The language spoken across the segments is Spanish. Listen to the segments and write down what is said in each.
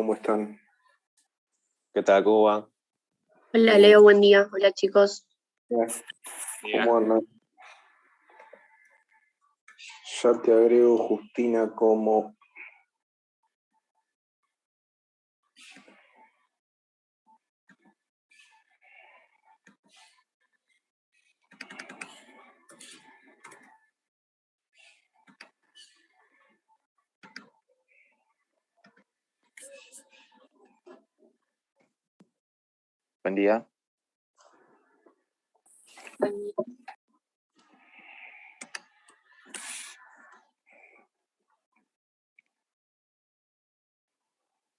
¿cómo están? ¿Qué tal, cómo va? Hola Leo, buen día. Hola chicos. ¿Cómo andan? Ya te agrego, Justina, como... Buen día.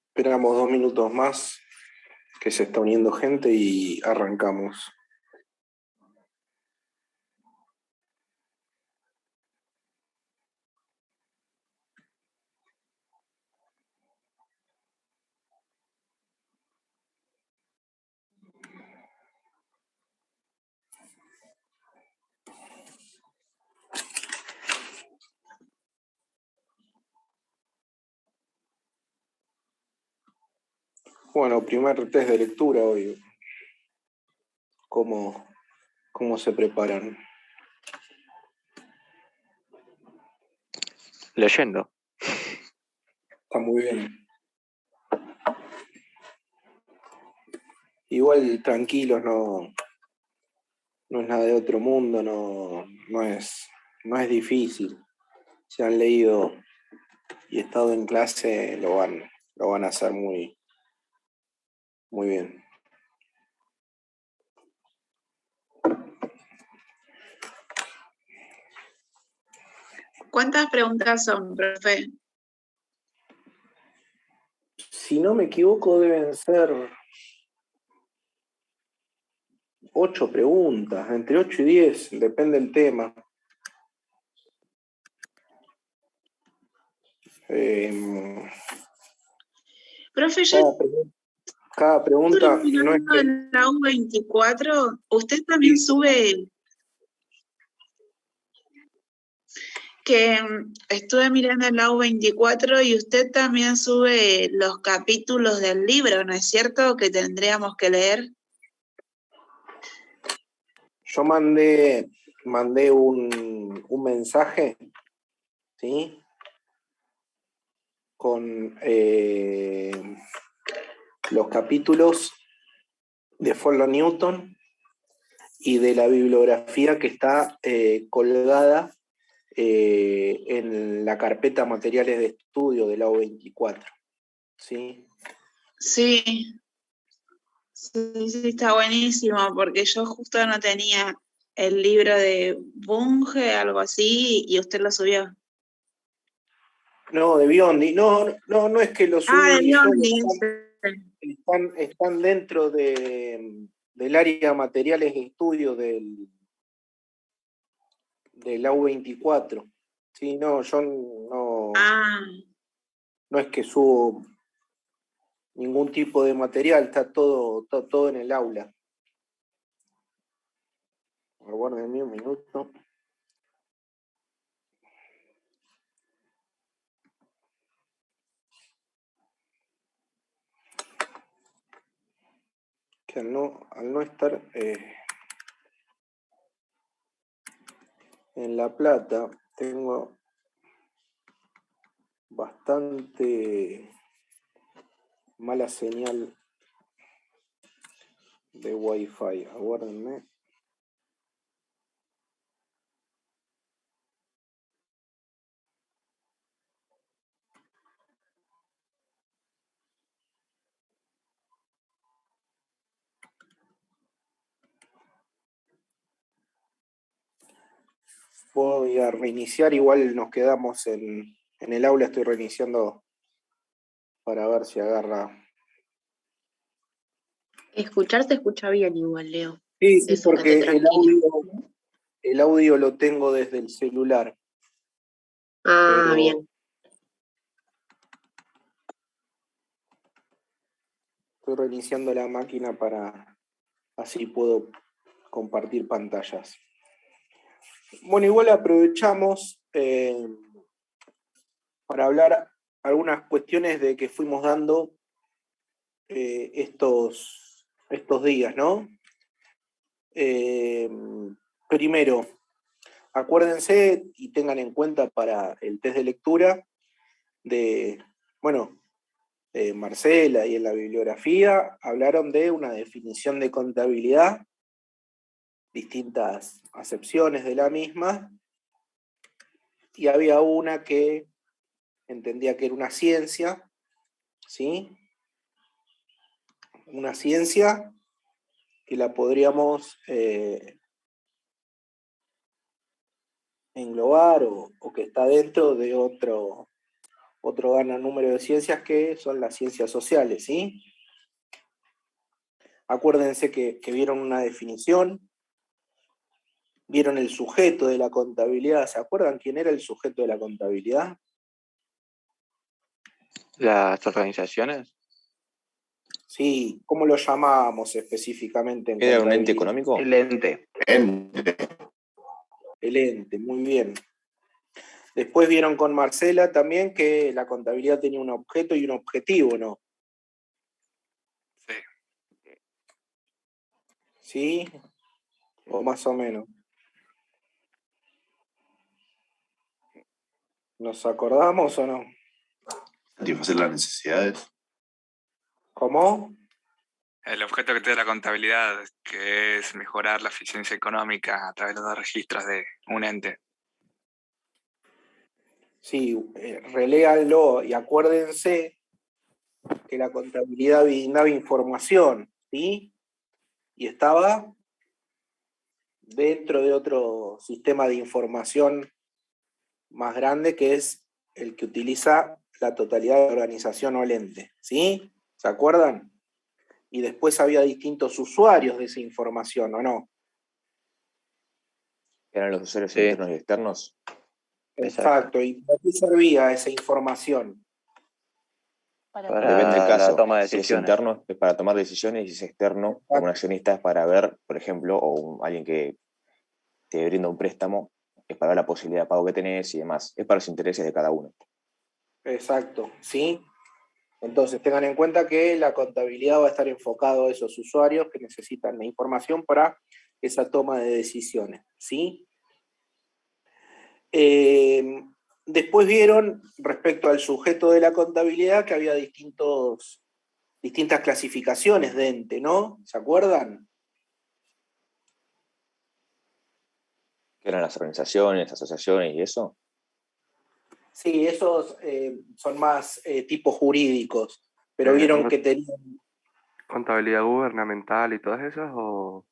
Esperamos 2 minutos más, que se está uniendo gente y arrancamos. Bueno, primer test de lectura hoy. ¿Cómo se preparan? Leyendo. Está muy bien. Igual tranquilos, no es nada de otro mundo, no es difícil. Si han leído y estado en clase, lo van a hacer muy bien. ¿Cuántas preguntas son, profe? Si no me equivoco, deben ser 8 preguntas, entre 8 y 10, depende del tema. Profe, yo Cada pregunta estoy no es mirando que... en la U24, usted también sube, que estuve mirando en la U24 y usted también sube los capítulos del libro, ¿no es cierto? Que tendríamos que leer. Yo mandé un mensaje, ¿sí? Con los capítulos de Follow Newton y de la bibliografía que está colgada en la carpeta materiales de estudio de la U24, ¿sí? Sí, está buenísimo, porque yo justo no tenía el libro de Bunge, algo así, y usted lo subió. No, de Biondi. No es que lo subí De yo. Biondi. Están dentro del área de materiales de estudio del U24. Sí, no, yo no es que subo ningún tipo de material, está todo en el aula. Aguárdenme un minuto. Que al no estar en La Plata, tengo bastante mala señal de Wi-Fi. Aguárdenme. Voy a reiniciar, igual nos quedamos en el aula, estoy reiniciando para ver si agarra. Escuchar se escucha bien igual, Leo. Sí, Eso, porque quédate tranquilo. el audio lo tengo desde el celular. Pero Bien. estoy reiniciando la máquina para así puedo compartir pantallas. Bueno, igual aprovechamos para hablar algunas cuestiones de que fuimos dando estos días, ¿no? Primero, acuérdense y tengan en cuenta para el test de lectura de Marcela y en la bibliografía hablaron de una definición de contabilidad, distintas acepciones de la misma, y había una que entendía que era una ciencia, ¿sí? Una ciencia que la podríamos englobar o que está dentro de otro gran número de ciencias que son las ciencias sociales, ¿sí? Acuérdense que vieron una definición, vieron el sujeto de la contabilidad. ¿Se acuerdan quién era el sujeto de la contabilidad? ¿Las organizaciones? Sí, ¿cómo lo llamábamos específicamente en ¿Era un contabilidad? ente económico? El ente. El ente, muy bien. Después vieron con Marcela también que la contabilidad tenía un objeto y un objetivo, ¿no? Sí. ¿Sí? O más o menos. ¿Nos acordamos o no? Satisfacer las necesidades. ¿Cómo? El objeto que tiene la contabilidad, que es mejorar la eficiencia económica a través de los registros de un ente. Sí, reléanlo y acuérdense que la contabilidad brindaba información, ¿sí? Y estaba dentro de otro sistema de información más grande que es el que utiliza la totalidad de la organización o el ente, ¿sí? ¿Se acuerdan? Y después había distintos usuarios de esa información, ¿o no? ¿Eran los usuarios Sí. internos y externos? Exacto. ¿Y para qué servía esa información? Depende del caso. La toma de si es decisiones. interno es para tomar decisiones y si es externo, como un accionista es para ver, por ejemplo, alguien que te brinda un préstamo, es para ver la posibilidad de pago que tenés y demás. Es para los intereses de cada uno. Exacto, ¿sí? Entonces tengan en cuenta que la contabilidad va a estar enfocado a esos usuarios que necesitan la información para esa toma de decisiones, ¿sí? Después vieron, respecto al sujeto de la contabilidad, que había distintas clasificaciones de ente, ¿no? ¿Se acuerdan? ¿Qué eran las organizaciones, asociaciones y eso? Sí, esos son más tipos jurídicos, pero vieron que tenían... ¿Contabilidad gubernamental y todas esas? ¿O?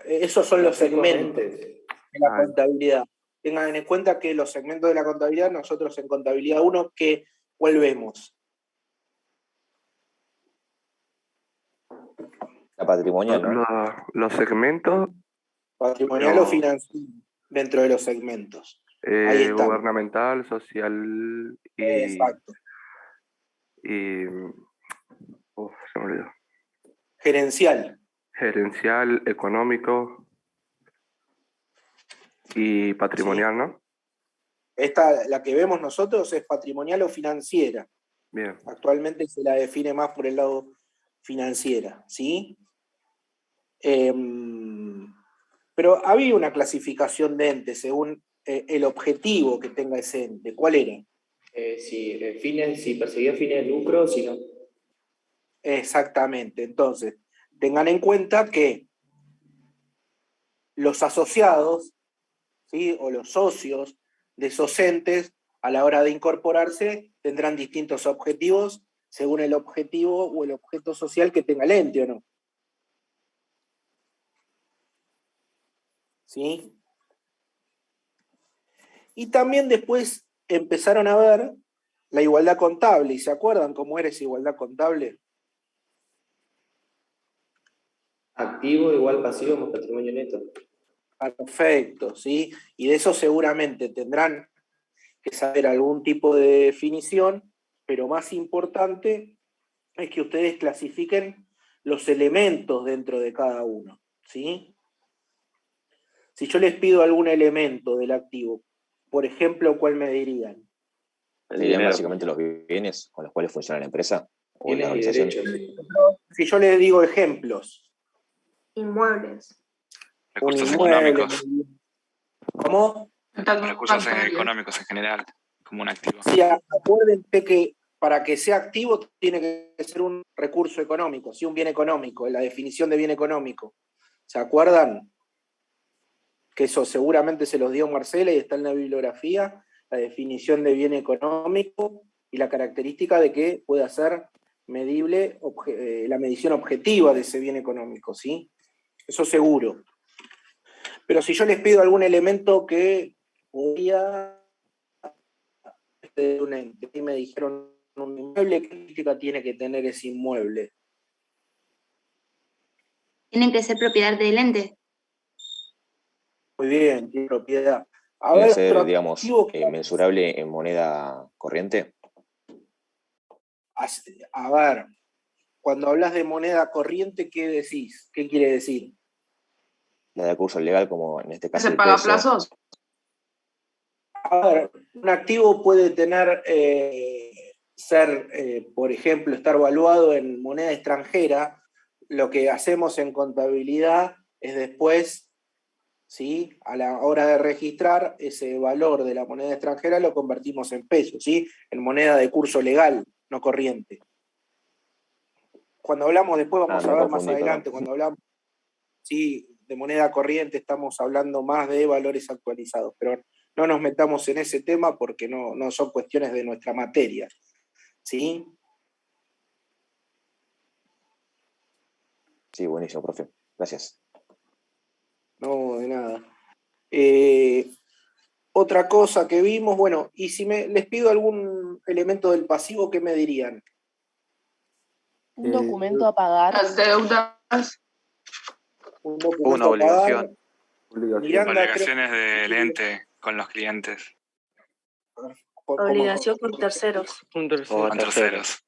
Esos son los segmentos de la contabilidad. Tengan en cuenta que los segmentos de la contabilidad, nosotros en contabilidad 1, ¿cuál vemos? La patrimonial, ¿no? Los segmentos. Patrimonial o financiero dentro de los segmentos. Ahí están. Gubernamental, social y... Exacto. Y... se me olvidó. Gerencial. Gerencial, económico y patrimonial, Sí. ¿no? Esta, la que vemos nosotros, es patrimonial o financiera. Bien. Actualmente se la define más por el lado financiera, ¿sí? Pero había una clasificación de entes según el objetivo que tenga ese ente. ¿Cuál era? Si perseguía fines de lucro, si no. Exactamente. Entonces, tengan en cuenta que los asociados, ¿sí? O los socios de esos entes, a la hora de incorporarse, tendrán distintos objetivos según el objetivo o el objeto social que tenga el ente, ¿o no? ¿Sí? Y también después empezaron a ver la igualdad contable. ¿Y se acuerdan cómo era esa igualdad contable? Activo igual pasivo más patrimonio neto. Perfecto, ¿sí? Y de eso seguramente tendrán que saber algún tipo de definición, pero más importante es que ustedes clasifiquen los elementos dentro de cada uno, ¿sí? Si yo les pido algún elemento del activo, por ejemplo, ¿cuál me dirían? Serían básicamente los bienes con los cuales funciona la empresa. o en la Bienes y organización. derechos. Si yo les digo ejemplos, Inmuebles. un Recursos inmueble, económicos. ¿cómo? Recursos económicos en general, como un activo. Sí, acuérdense que para que sea activo tiene que ser un recurso económico, sí, un bien económico, la definición de bien económico. ¿Se acuerdan? Que eso seguramente se los dio Marcela y está en la bibliografía, la definición de bien económico y la característica de que pueda ser medible la medición objetiva de ese bien económico, ¿sí? Eso seguro. Pero si yo les pido algún elemento que podría de un ente y me dijeron un inmueble, ¿qué característica tiene que tener ese inmueble? Tienen que ser propiedad del ente. Muy bien, tiene propiedad. A ¿Tiene ver, que ser, otro digamos, activo que- mensurable en moneda corriente? A ver, cuando hablas de moneda corriente, ¿qué decís? ¿Qué quiere decir? La de curso legal, como en este caso ¿Se el paga peso. plazos? A ver, un activo puede tener, por ejemplo, estar valuado en moneda extranjera. Lo que hacemos en contabilidad es después, ¿sí? A la hora de registrar ese valor de la moneda extranjera lo convertimos en pesos, ¿sí? En moneda de curso legal, no corriente. Cuando hablamos, después vamos me a ver más confundí, adelante, perdón. cuando hablamos, sí, de moneda corriente estamos hablando más de valores actualizados, pero no nos metamos en ese tema porque no son cuestiones de nuestra materia, ¿sí? Sí, buenísimo, profe. Gracias. No, de nada. Otra cosa que vimos, bueno, y si les pido algún elemento del pasivo, ¿qué me dirían? Un documento a pagar. Las deudas. Un Una documento a obligación. pagar. Obligación. Miranda, Obligaciones del ente con los clientes. Obligación con terceros. Un O tercero. Con tercero. terceros.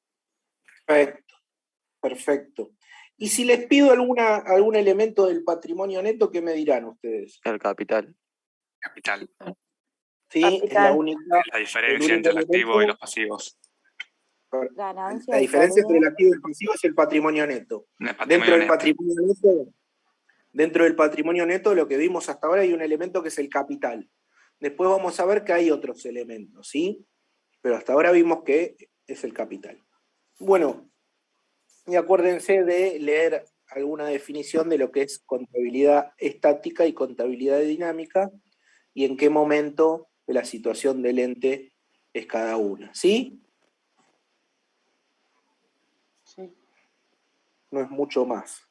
Perfecto, perfecto. Y si les pido algún elemento del patrimonio neto, ¿qué me dirán ustedes? El capital. Capital. Sí, Capital. es la única. La diferencia entre el activo y los pasivos. Ganancia La o diferencia entre el pérdida. activo y el pasivo es el patrimonio neto. El Dentro patrimonio del neto. patrimonio neto, lo que vimos hasta ahora hay un elemento que es el capital. Después vamos a ver que hay otros elementos, ¿sí? Pero hasta ahora vimos que es el capital. Bueno, y acuérdense de leer alguna definición de lo que es contabilidad estática y contabilidad dinámica y en qué momento de la situación del ente es cada una, ¿sí? Sí. No es mucho más.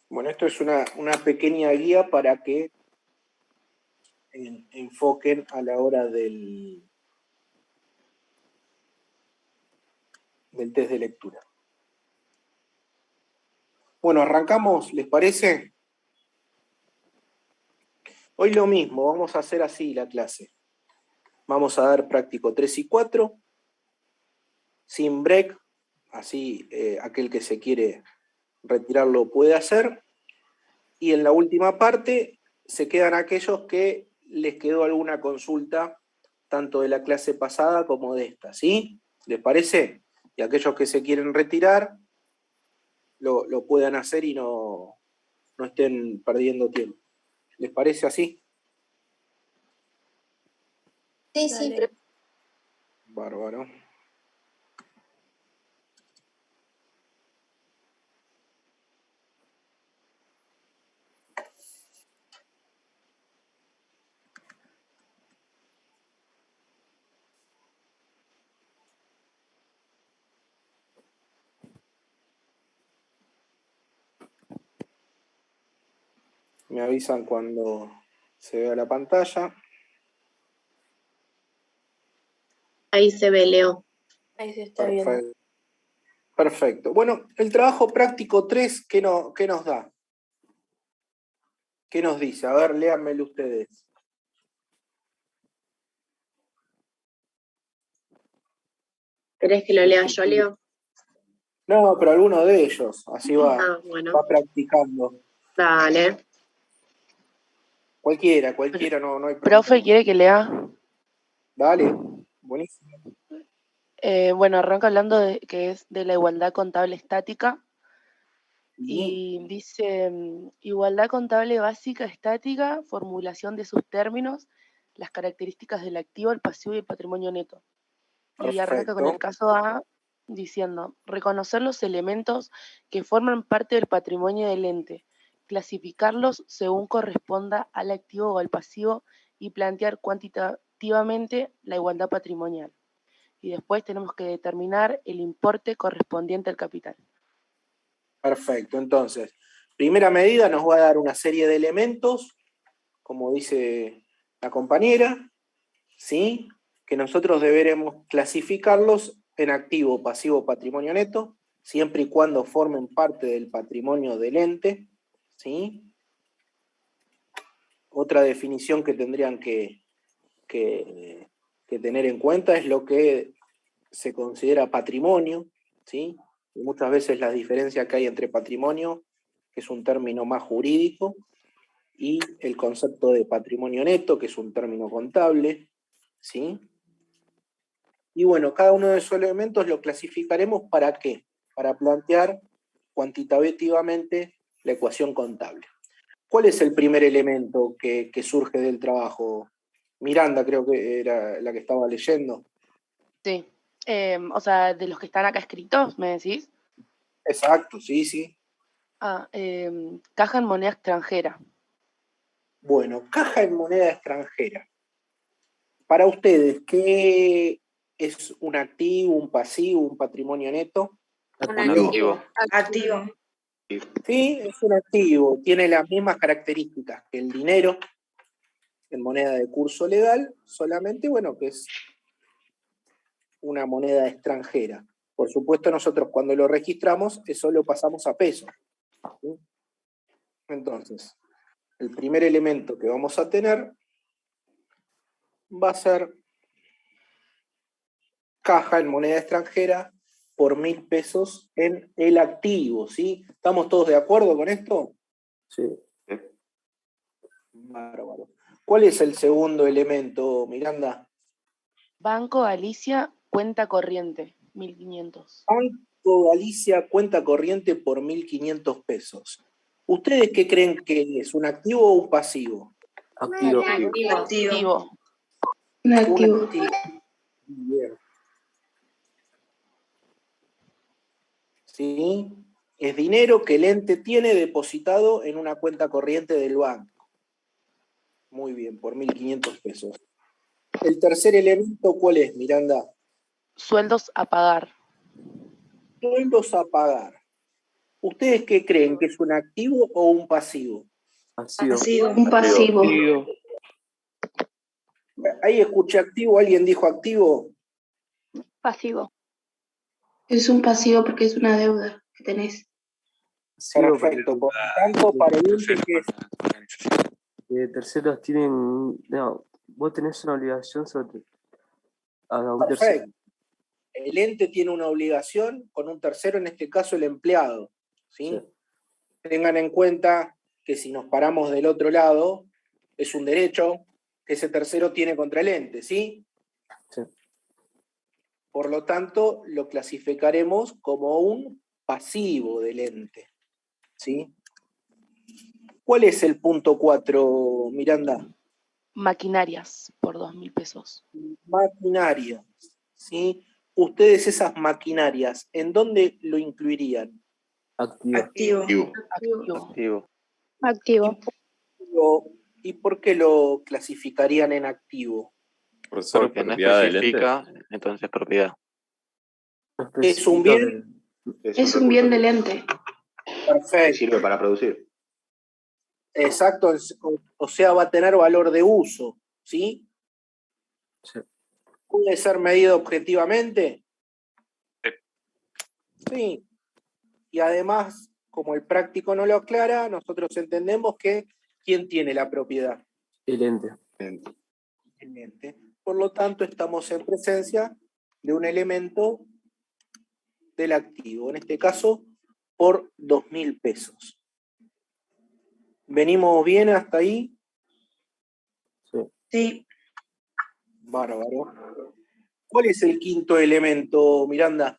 Bueno, esto es una pequeña guía para que enfoquen a la hora del test de lectura. Bueno, arrancamos, ¿les parece? Hoy lo mismo, vamos a hacer así la clase. Vamos a dar práctico 3 y 4, sin break, así aquel que se quiere retirar lo puede hacer. Y en la última parte se quedan aquellos que les quedó alguna consulta, tanto de la clase pasada como de esta, ¿sí? ¿Les parece? Y aquellos que se quieren retirar, lo puedan hacer y no estén perdiendo tiempo. ¿Les parece así? Sí, sí. Bárbaro. Me avisan cuando se vea la pantalla. Ahí se ve, Leo. Ahí se está viendo. Perfecto. Perfecto. Bueno, el trabajo práctico 3, ¿qué nos da? ¿Qué nos dice? A ver, léanmelo ustedes. ¿Querés que lo lea yo, Leo? No, pero alguno de ellos, así va, Ah, bueno. va practicando. Dale. Cualquiera, no hay problema. Profe, ¿quiere que lea? Dale. Buenísimo. Bueno, arranca hablando de que es de la igualdad contable estática y dice igualdad contable básica estática, formulación de sus términos, las características del activo, el pasivo y el patrimonio neto. Y arranca con el caso A diciendo, reconocer los elementos que forman parte del patrimonio del ente, clasificarlos según corresponda al activo o al pasivo y plantear cuantitativamente la igualdad patrimonial. Y después tenemos que determinar el importe correspondiente al capital. Perfecto, entonces, primera medida nos va a dar una serie de elementos, como dice la compañera, ¿sí? Que nosotros deberemos clasificarlos en activo, pasivo, patrimonio neto, siempre y cuando formen parte del patrimonio del ente, ¿sí? Otra definición que tendrían que tener en cuenta es lo que se considera patrimonio, ¿sí? Y muchas veces la diferencia que hay entre patrimonio, que es un término más jurídico, y el concepto de patrimonio neto, que es un término contable, ¿sí? Y bueno, cada uno de esos elementos lo clasificaremos ¿para qué? Para plantear cuantitativamente la ecuación contable. ¿Cuál es el primer elemento que surge del trabajo? Miranda creo que era la que estaba leyendo. Sí, o sea, de los que están acá escritos, ¿me decís? Exacto, sí, sí. Caja en moneda extranjera. Bueno, caja en moneda extranjera. Para ustedes, ¿qué es un activo, un pasivo, un patrimonio neto? Activo. Activo. Sí, es un activo. Tiene las mismas características que el dinero en moneda de curso legal, solamente, bueno, que es una moneda extranjera. Por supuesto, nosotros cuando lo registramos, eso lo pasamos a pesos. ¿Sí? Entonces, el primer elemento que vamos a tener va a ser caja en moneda extranjera por 1.000 pesos en el activo, ¿sí? ¿Estamos todos de acuerdo con esto? Sí. Bárbaro. ¿Cuál es el segundo elemento, Miranda? Banco Galicia, cuenta corriente, 1.500. Banco Galicia, cuenta corriente por 1.500 pesos. ¿Ustedes qué creen que es? ¿Un activo o un pasivo? Activo. Activo. Un activo. Bien. ¿Sí? Es dinero que el ente tiene depositado en una cuenta corriente del banco. Muy bien, por 1.500 pesos. El tercer elemento, ¿cuál es, Miranda? Sueldos a pagar. Sueldos a pagar. ¿Ustedes qué creen? ¿Que es un activo o un pasivo? Pasivo. Un pasivo. Ahí escuché activo, ¿alguien dijo activo? Pasivo. Es un pasivo porque es una deuda que tenés. Perfecto, por lo tanto, para el ente que es... Terceros tienen... No, vos tenés una obligación sobre... a un tercero. Perfecto. El ente tiene una obligación con un tercero, en este caso el empleado. ¿Sí? Tengan en cuenta que si nos paramos del otro lado, es un derecho que ese tercero tiene contra el ente, ¿sí? Sí. Por lo tanto, lo clasificaremos como un pasivo del ente, ¿sí? ¿Cuál es el punto 4, Miranda? Maquinarias, por 2.000 pesos. Maquinarias, ¿sí? Ustedes esas maquinarias, ¿en dónde lo incluirían? Activo. ¿Y por qué lo clasificarían en activo? Porque no especifica, entonces propiedad. ¿Es un bien? Es un bien del ente. Perfecto. Sirve para producir. Exacto, o sea, va a tener valor de uso, ¿sí? Sí. ¿Puede ser medido objetivamente? Sí. Y además, como el práctico no lo aclara, nosotros entendemos que ¿quién tiene la propiedad? El ente. El ente. Por lo tanto, estamos en presencia de un elemento del activo, en este caso, por 2.000 pesos. ¿Venimos bien hasta ahí? Sí. Bárbaro. ¿Cuál es el quinto elemento, Miranda?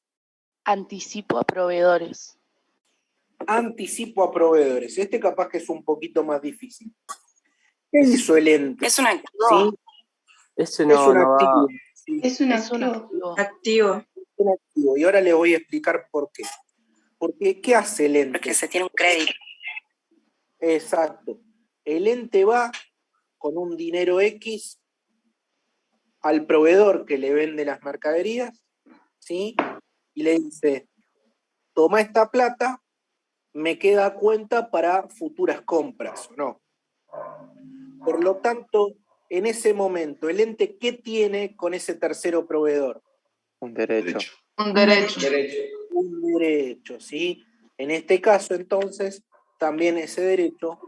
Anticipo a proveedores. Anticipo a proveedores. Este capaz que es un poquito más difícil. ¿Qué hizo el ente? Es un activo. ¿Sí? Ese Es no, un no activo. va. ¿Sí? Es un Es un activo. activo. Un activo. Y ahora le voy a explicar por qué. Porque, ¿qué hace el ente? Porque se tiene un crédito. Exacto. El ente va con un dinero X al proveedor que le vende las mercaderías, ¿sí? Y le dice, toma esta plata, me queda a cuenta para futuras compras, ¿no? Por lo tanto, en ese momento, ¿el ente qué tiene con ese tercero proveedor? Un derecho. Un derecho. Un derecho, ¿sí? En este caso, entonces, también ese derecho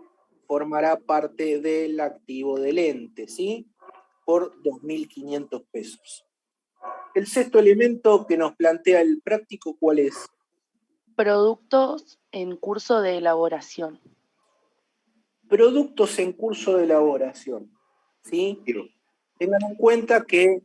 formará parte del activo del ente, ¿sí? Por 2.500 pesos. El sexto elemento que nos plantea el práctico, ¿cuál es? Productos en curso de elaboración. Productos en curso de elaboración, ¿sí? Tengan en cuenta que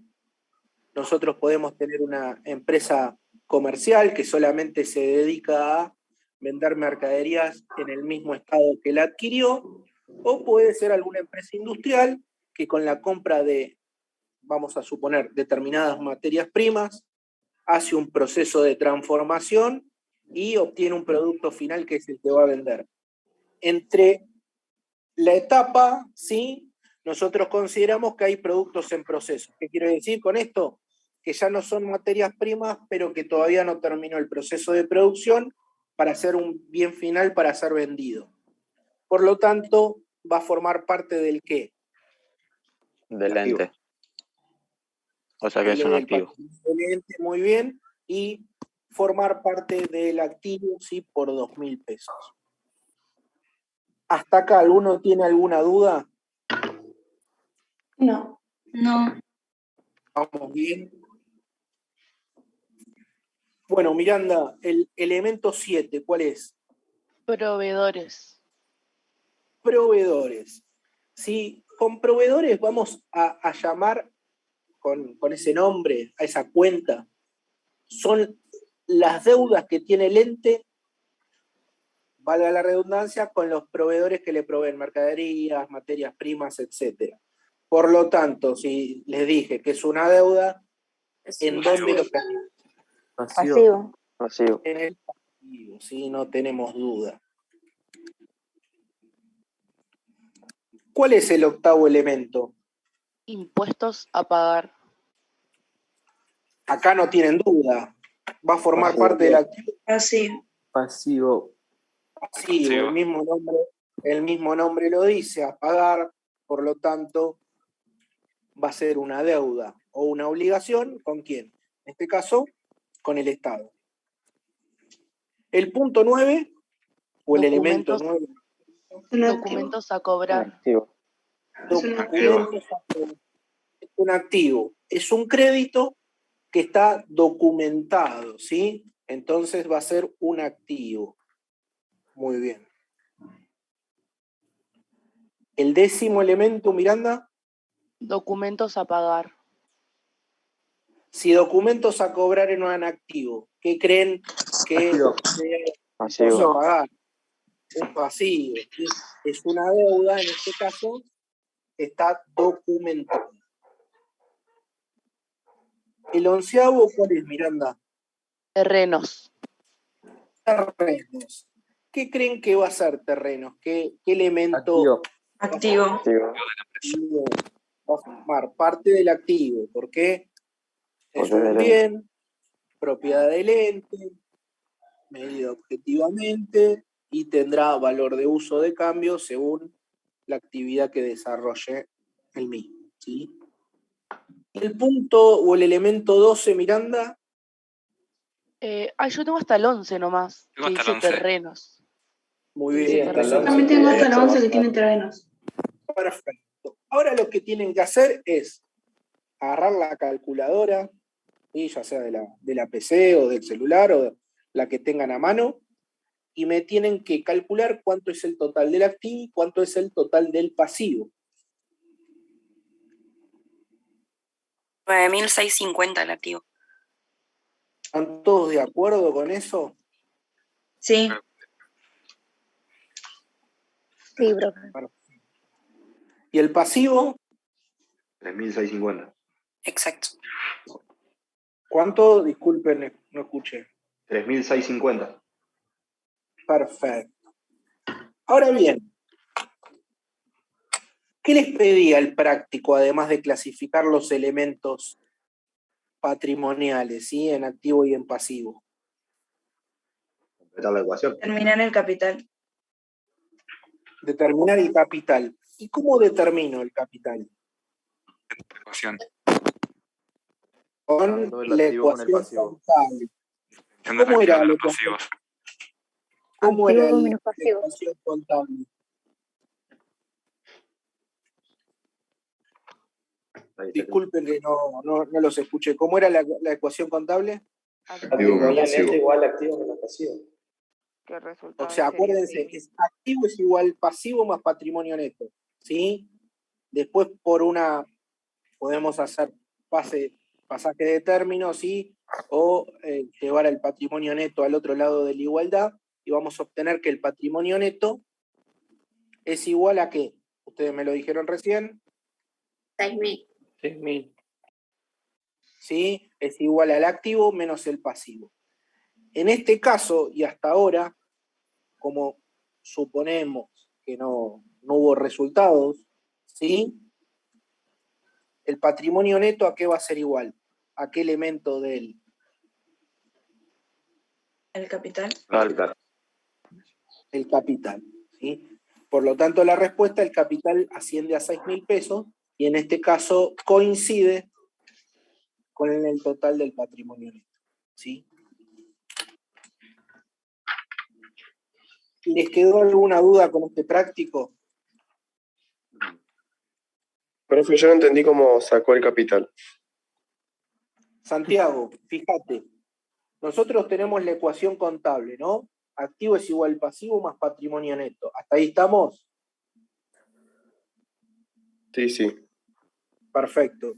nosotros podemos tener una empresa comercial que solamente se dedica a vender mercaderías en el mismo estado que la adquirió, o puede ser alguna empresa industrial que con la compra de, vamos a suponer, determinadas materias primas, hace un proceso de transformación y obtiene un producto final que es el que va a vender. Entre la etapa, sí, nosotros consideramos que hay productos en proceso. ¿Qué quiero decir con esto? Que ya no son materias primas, pero que todavía no terminó el proceso de producción para hacer un bien final para ser vendido. Por lo tanto, va a formar parte del ¿qué? Del ente. O sea que es un activo. Del ente, muy bien, y formar parte del activo, sí, por 2.000 pesos. ¿Hasta acá alguno tiene alguna duda? No. No. Vamos bien. Bueno, Miranda, el elemento 7, ¿cuál es? Proveedores. Proveedores. ¿Sí? Con proveedores vamos a llamar con ese nombre, a esa cuenta. Son las deudas que tiene el ente, valga la redundancia, con los proveedores que le proveen mercaderías, materias primas, etc. Por lo tanto, si les dije que es una deuda, ¿en dónde lo califican? Pasivo. Pasivo. En el pasivo, ¿sí? No tenemos duda. ¿Cuál es el octavo elemento? Impuestos a pagar. Acá no tienen duda. Va a formar parte del activo. Pasivo. Pasivo. Pasivo. El mismo nombre lo dice, a pagar. Por lo tanto, va a ser una deuda o una obligación. ¿Con quién? En este caso, con el Estado. El punto 9, o el elemento 9. Documentos a cobrar. Activo. Es un activo. Es un crédito que está documentado, ¿sí? Entonces va a ser un activo. Muy bien. El décimo elemento, Miranda. Documentos a pagar. Si documentos a cobrar en un activo, ¿qué creen que Pasivo. a pagar? Un pasivo. ¿Sí? Es una deuda, en este caso, que está documentada. El onceavo, ¿cuál es, Miranda? Terrenos. Terrenos. ¿Qué creen que va a ser terrenos? ¿Qué elemento? Activo. Va a formar parte del activo. ¿Por qué? Es un bien, propiedad del ente, medido objetivamente y tendrá valor de uso de cambio según la actividad que desarrolle el mismo, ¿sí? El punto o el elemento 12, Miranda. Yo tengo hasta el 11 nomás, que dice terrenos. Muy bien. También tengo hasta el 11 que tiene terrenos. Perfecto. Ahora lo que tienen que hacer es agarrar la calculadora, y ya sea de la PC o del celular o la que tengan a mano, y me tienen que calcular cuánto es el total del activo y cuánto es el total del pasivo. 9.650 el activo. ¿Están todos de acuerdo con eso? Sí. Sí, profe. ¿Y el pasivo? 3.650. Exacto. ¿Cuánto? Disculpen, no escuché. 3.650. Perfecto. Ahora bien, ¿qué les pedía el práctico, además de clasificar los elementos patrimoniales, ¿sí? En activo y en pasivo? Completar la ecuación. Terminar el capital. Determinar el capital. ¿Y cómo determino el capital? Ecuación. Con el la activo con el ecuación pasivo. contable. Entiendo ¿Cómo el era activo de la los ecuación? pasivos. ¿Cómo era Activos la menos pasivos. ecuación contable? Disculpen que no los escuché. ¿Cómo era la ecuación contable? Patrimonio neto igual activo menos pasivo. ¿Qué resultado O sea, sería acuérdense, así? es activo es igual pasivo más patrimonio neto, ¿sí? Después podemos hacer pasaje de términos, ¿sí? O llevar el patrimonio neto al otro lado de la igualdad y vamos a obtener que el patrimonio neto es igual a ¿qué? Ustedes me lo dijeron recién. 6.000. 6.000. ¿Sí? Es igual al activo menos el pasivo. En este caso, y hasta ahora, como suponemos que no hubo resultados, ¿sí? El patrimonio neto, ¿a qué va a ser igual? ¿A qué elemento del? El capital. El capital, ¿sí? Por lo tanto, la respuesta, el capital asciende a 6.000 pesos y en este caso coincide con el total del patrimonio neto, ¿sí? ¿Les quedó alguna duda con este práctico? Profe, yo no entendí cómo sacó el capital. Santiago, fíjate, nosotros tenemos la ecuación contable, ¿no? Activo es igual pasivo más patrimonio neto. ¿Hasta ahí estamos? Sí. Perfecto.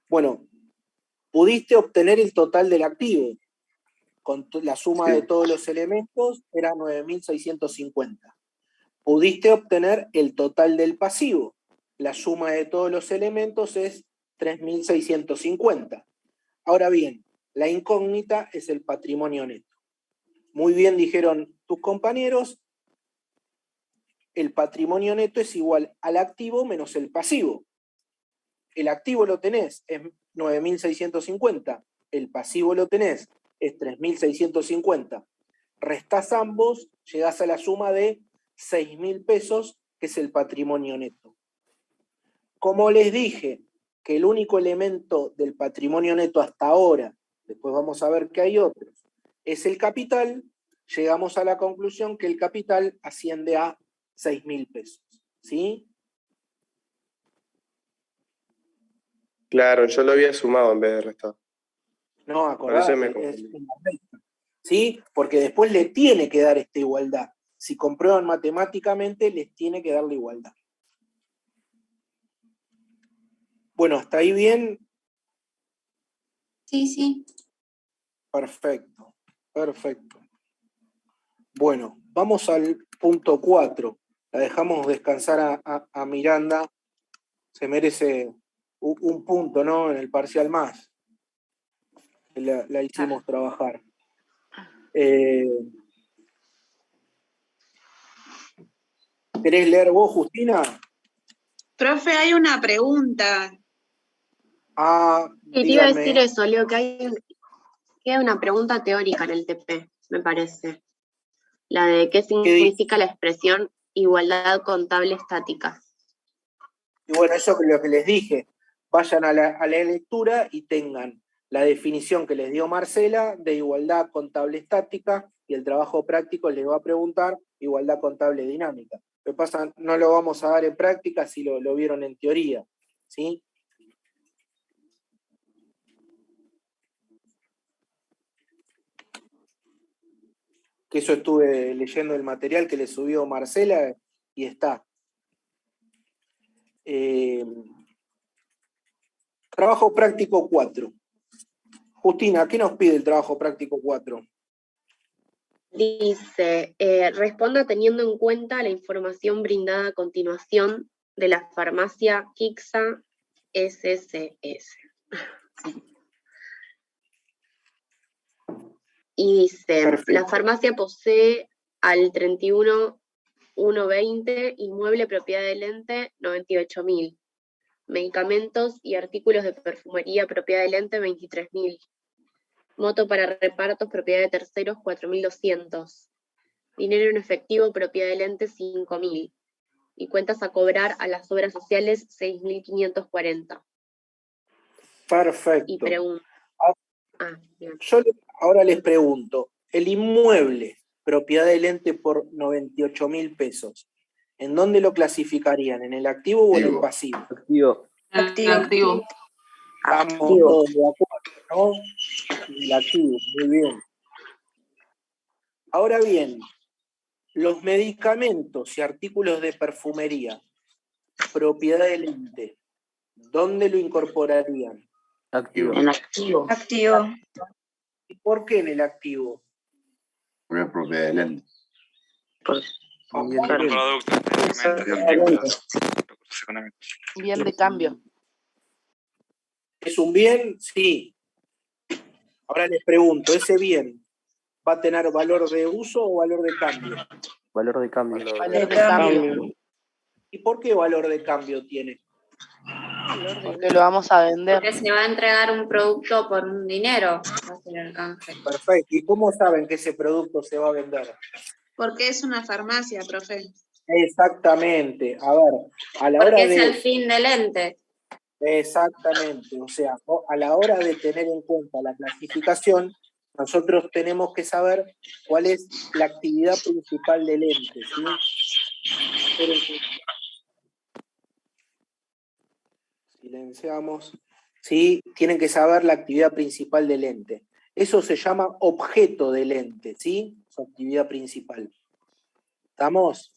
Bueno, pudiste obtener el total del activo. Con la suma de todos los elementos era 9.650. Pudiste obtener el total del pasivo. La suma de todos los elementos es 3.650. Ahora bien, la incógnita es el patrimonio neto. Muy bien dijeron tus compañeros, el patrimonio neto es igual al activo menos el pasivo. El activo lo tenés, es 9.650. El pasivo lo tenés, es 3.650. Restás ambos, llegás a la suma de 6.000 pesos, que es el patrimonio neto. Como les dije, que el único elemento del patrimonio neto hasta ahora, después vamos a ver que hay otros, es el capital, llegamos a la conclusión que el capital asciende a 6.000 pesos. ¿Sí? Claro, yo lo había sumado en vez de restar. No, Por eso me acordate, es confundí. una resta. ¿Sí? Porque después le tiene que dar esta igualdad. Si comprueban matemáticamente, les tiene que dar la igualdad. Bueno, ¿hasta ahí bien? Sí. Perfecto. Bueno, vamos al punto 4. La dejamos descansar a Miranda. Se merece un punto, ¿no? En el parcial más. La hicimos trabajar. ¿Querés leer vos, Justina? Profe, hay una pregunta. Y te iba a decir eso, Leo, que queda una pregunta teórica en el TP, me parece. La de qué significa la expresión igualdad contable estática. Y bueno, eso es lo que les dije. Vayan a la lectura y tengan la definición que les dio Marcela de igualdad contable estática y el trabajo práctico les va a preguntar igualdad contable dinámica. Lo que pasa, no lo vamos a dar en práctica si lo vieron en teoría, ¿sí? Que eso estuve leyendo el material que le subió Marcela y está. Trabajo práctico 4. Justina, ¿qué nos pide el trabajo práctico 4? Dice, responda teniendo en cuenta la información brindada a continuación de la farmacia Kixa SCS. Y dice, Perfecto. la farmacia posee al 31/1/20 inmueble propiedad del ente 98.000, medicamentos y artículos de perfumería propiedad del ente 23.000, moto para repartos propiedad de terceros 4.200, dinero en efectivo propiedad del ente 5.000 y cuentas a cobrar a las obras sociales 6.540. Perfecto. Y pregunta. Bien. Yo ahora les pregunto, el inmueble, propiedad del ente por 98.000 pesos, ¿en dónde lo clasificarían? ¿En el activo o en el pasivo? Activo. Activo. Estamos todos de acuerdo, ¿no? En el activo, muy bien. Ahora bien, los medicamentos y artículos de perfumería, propiedad del ente, ¿dónde lo incorporarían? Activo. En activo. Activo. ¿Y por qué en el activo? Porque es propiedad del ente. Bien. Productos, medicamentos y artículos, recursos económicos. Bien de cambio. ¿Es un bien? Sí. Ahora les pregunto, ¿ese bien va a tener valor de uso o valor de cambio? Valor de cambio. Valor de cambio. ¿Y por qué valor de cambio tiene? Porque lo vamos a vender. Porque se va a entregar un producto por un dinero, va a ser el canje. Perfecto. ¿Y cómo saben que ese producto se va a vender? Porque es una farmacia, profe. Exactamente. A ver, a la hora Porque es de... el fin del ente. Exactamente. O sea, a la hora de tener en cuenta la clasificación, nosotros tenemos que saber cuál es la actividad principal del ente, ¿sí? Silenciamos. ¿Sí? Tienen que saber la actividad principal del ente. Eso se llama objeto del ente, ¿sí? Su actividad principal. ¿Estamos?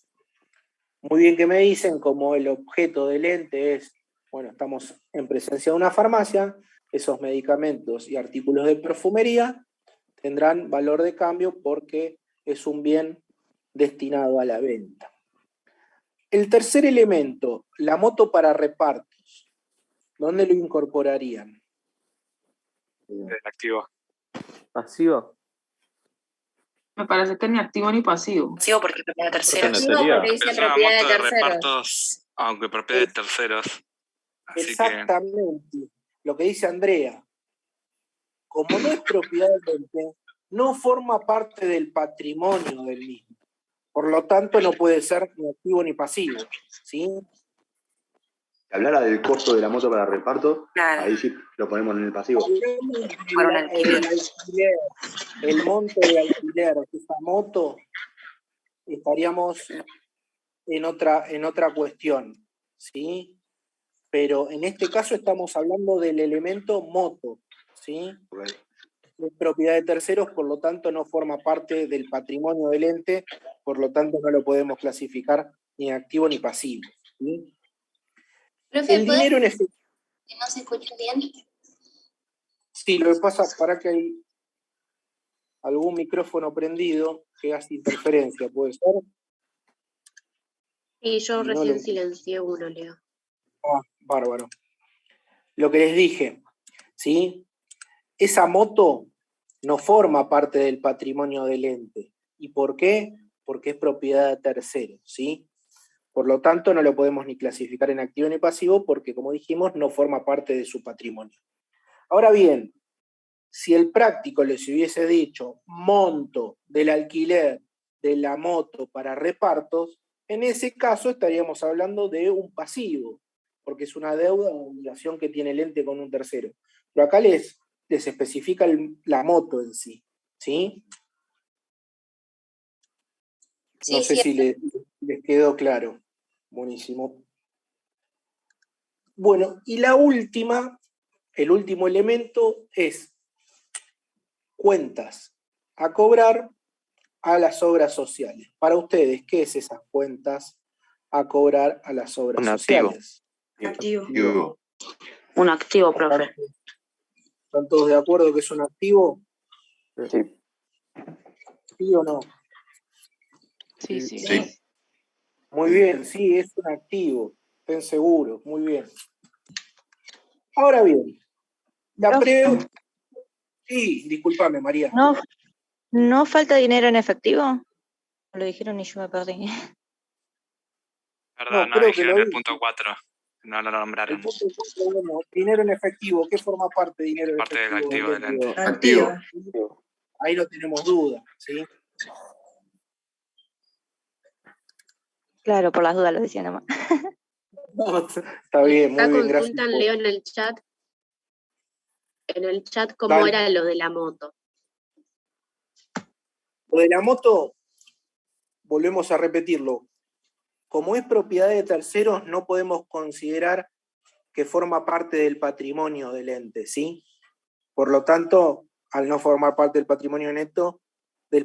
Muy bien que me dicen, como el objeto del ente es, bueno, estamos en presencia de una farmacia, esos medicamentos y artículos de perfumería tendrán valor de cambio porque es un bien destinado a la venta. El tercer elemento, la moto para repartos, ¿dónde lo incorporarían? El activo. Pasivo. Me parece que ni activo ni pasivo. Pasivo porque propiedad de terceros. no Pasivo sería. porque dice Pero es una propiedad de moto de terceros. repartos, aunque propiedad de terceros. Así Exactamente. Lo que dice Andrea. Como no es propiedad del ente, no forma parte del patrimonio del mismo. Por lo tanto, no puede ser ni activo ni pasivo. ¿Sí? Si hablara del costo de la moto para reparto, Claro. ahí sí lo ponemos en el pasivo. Para un alquiler. El monto de alquiler de esa moto, estaríamos en otra cuestión, ¿sí? Pero en este caso estamos hablando del elemento moto, ¿sí? Es propiedad de terceros, por lo tanto no forma parte del patrimonio del ente, por lo tanto no lo podemos clasificar ni activo ni pasivo, ¿sí? Profe, El dinero en efectivo. que no se escuche bien. Sí, lo que pasa para que hay algún micrófono prendido que hace interferencia, ¿puede ser? Y yo Y no recién lo- silencié uno, Leo. Ah, bárbaro. Lo que les dije, ¿sí? Esa moto no forma parte del patrimonio del ente. ¿Y por qué? Porque es propiedad de terceros, ¿sí? Por lo tanto, no lo podemos ni clasificar en activo ni pasivo porque, como dijimos, no forma parte de su patrimonio. Ahora bien, si el práctico les hubiese dicho monto del alquiler de la moto para repartos, en ese caso estaríamos hablando de un pasivo, porque es una deuda o obligación que tiene el ente con un tercero. Pero acá les especifica la moto en sí, ¿sí? No sé si les quedó claro. Buenísimo. Bueno, y el último elemento es cuentas a cobrar a las obras sociales. Para ustedes, ¿qué es esas cuentas a cobrar a las obras Un activo. sociales? Activo. Activo. Un activo, profe. ¿Están todos de acuerdo que es un activo? Sí. ¿Sí o no? Sí, sí. Sí. Muy bien, sí, es un activo. Estén seguros, muy bien. Ahora bien, la Profe. Sí, discúlpame, María. ¿No falta dinero en efectivo? Lo dijeron y yo me perdí. Perdón, no, creo que dijeron lo el vi. punto 4. No lo nombraron. El punto 4, bueno, dinero en efectivo. ¿Qué forma parte de dinero en Parte del efectivo? activo del ente. Activo. Ahí no tenemos duda, ¿sí? Claro, por las dudas lo decía nomás. Está bien, Acá muy bien, gracias. consultan, Leo, en el chat. En el chat, ¿cómo Dale. era lo de la moto? Lo de la moto, volvemos a repetirlo. Como es propiedad de terceros, no podemos considerar que forma parte del patrimonio del ente, ¿sí? Por lo tanto, al no formar parte del patrimonio neto, al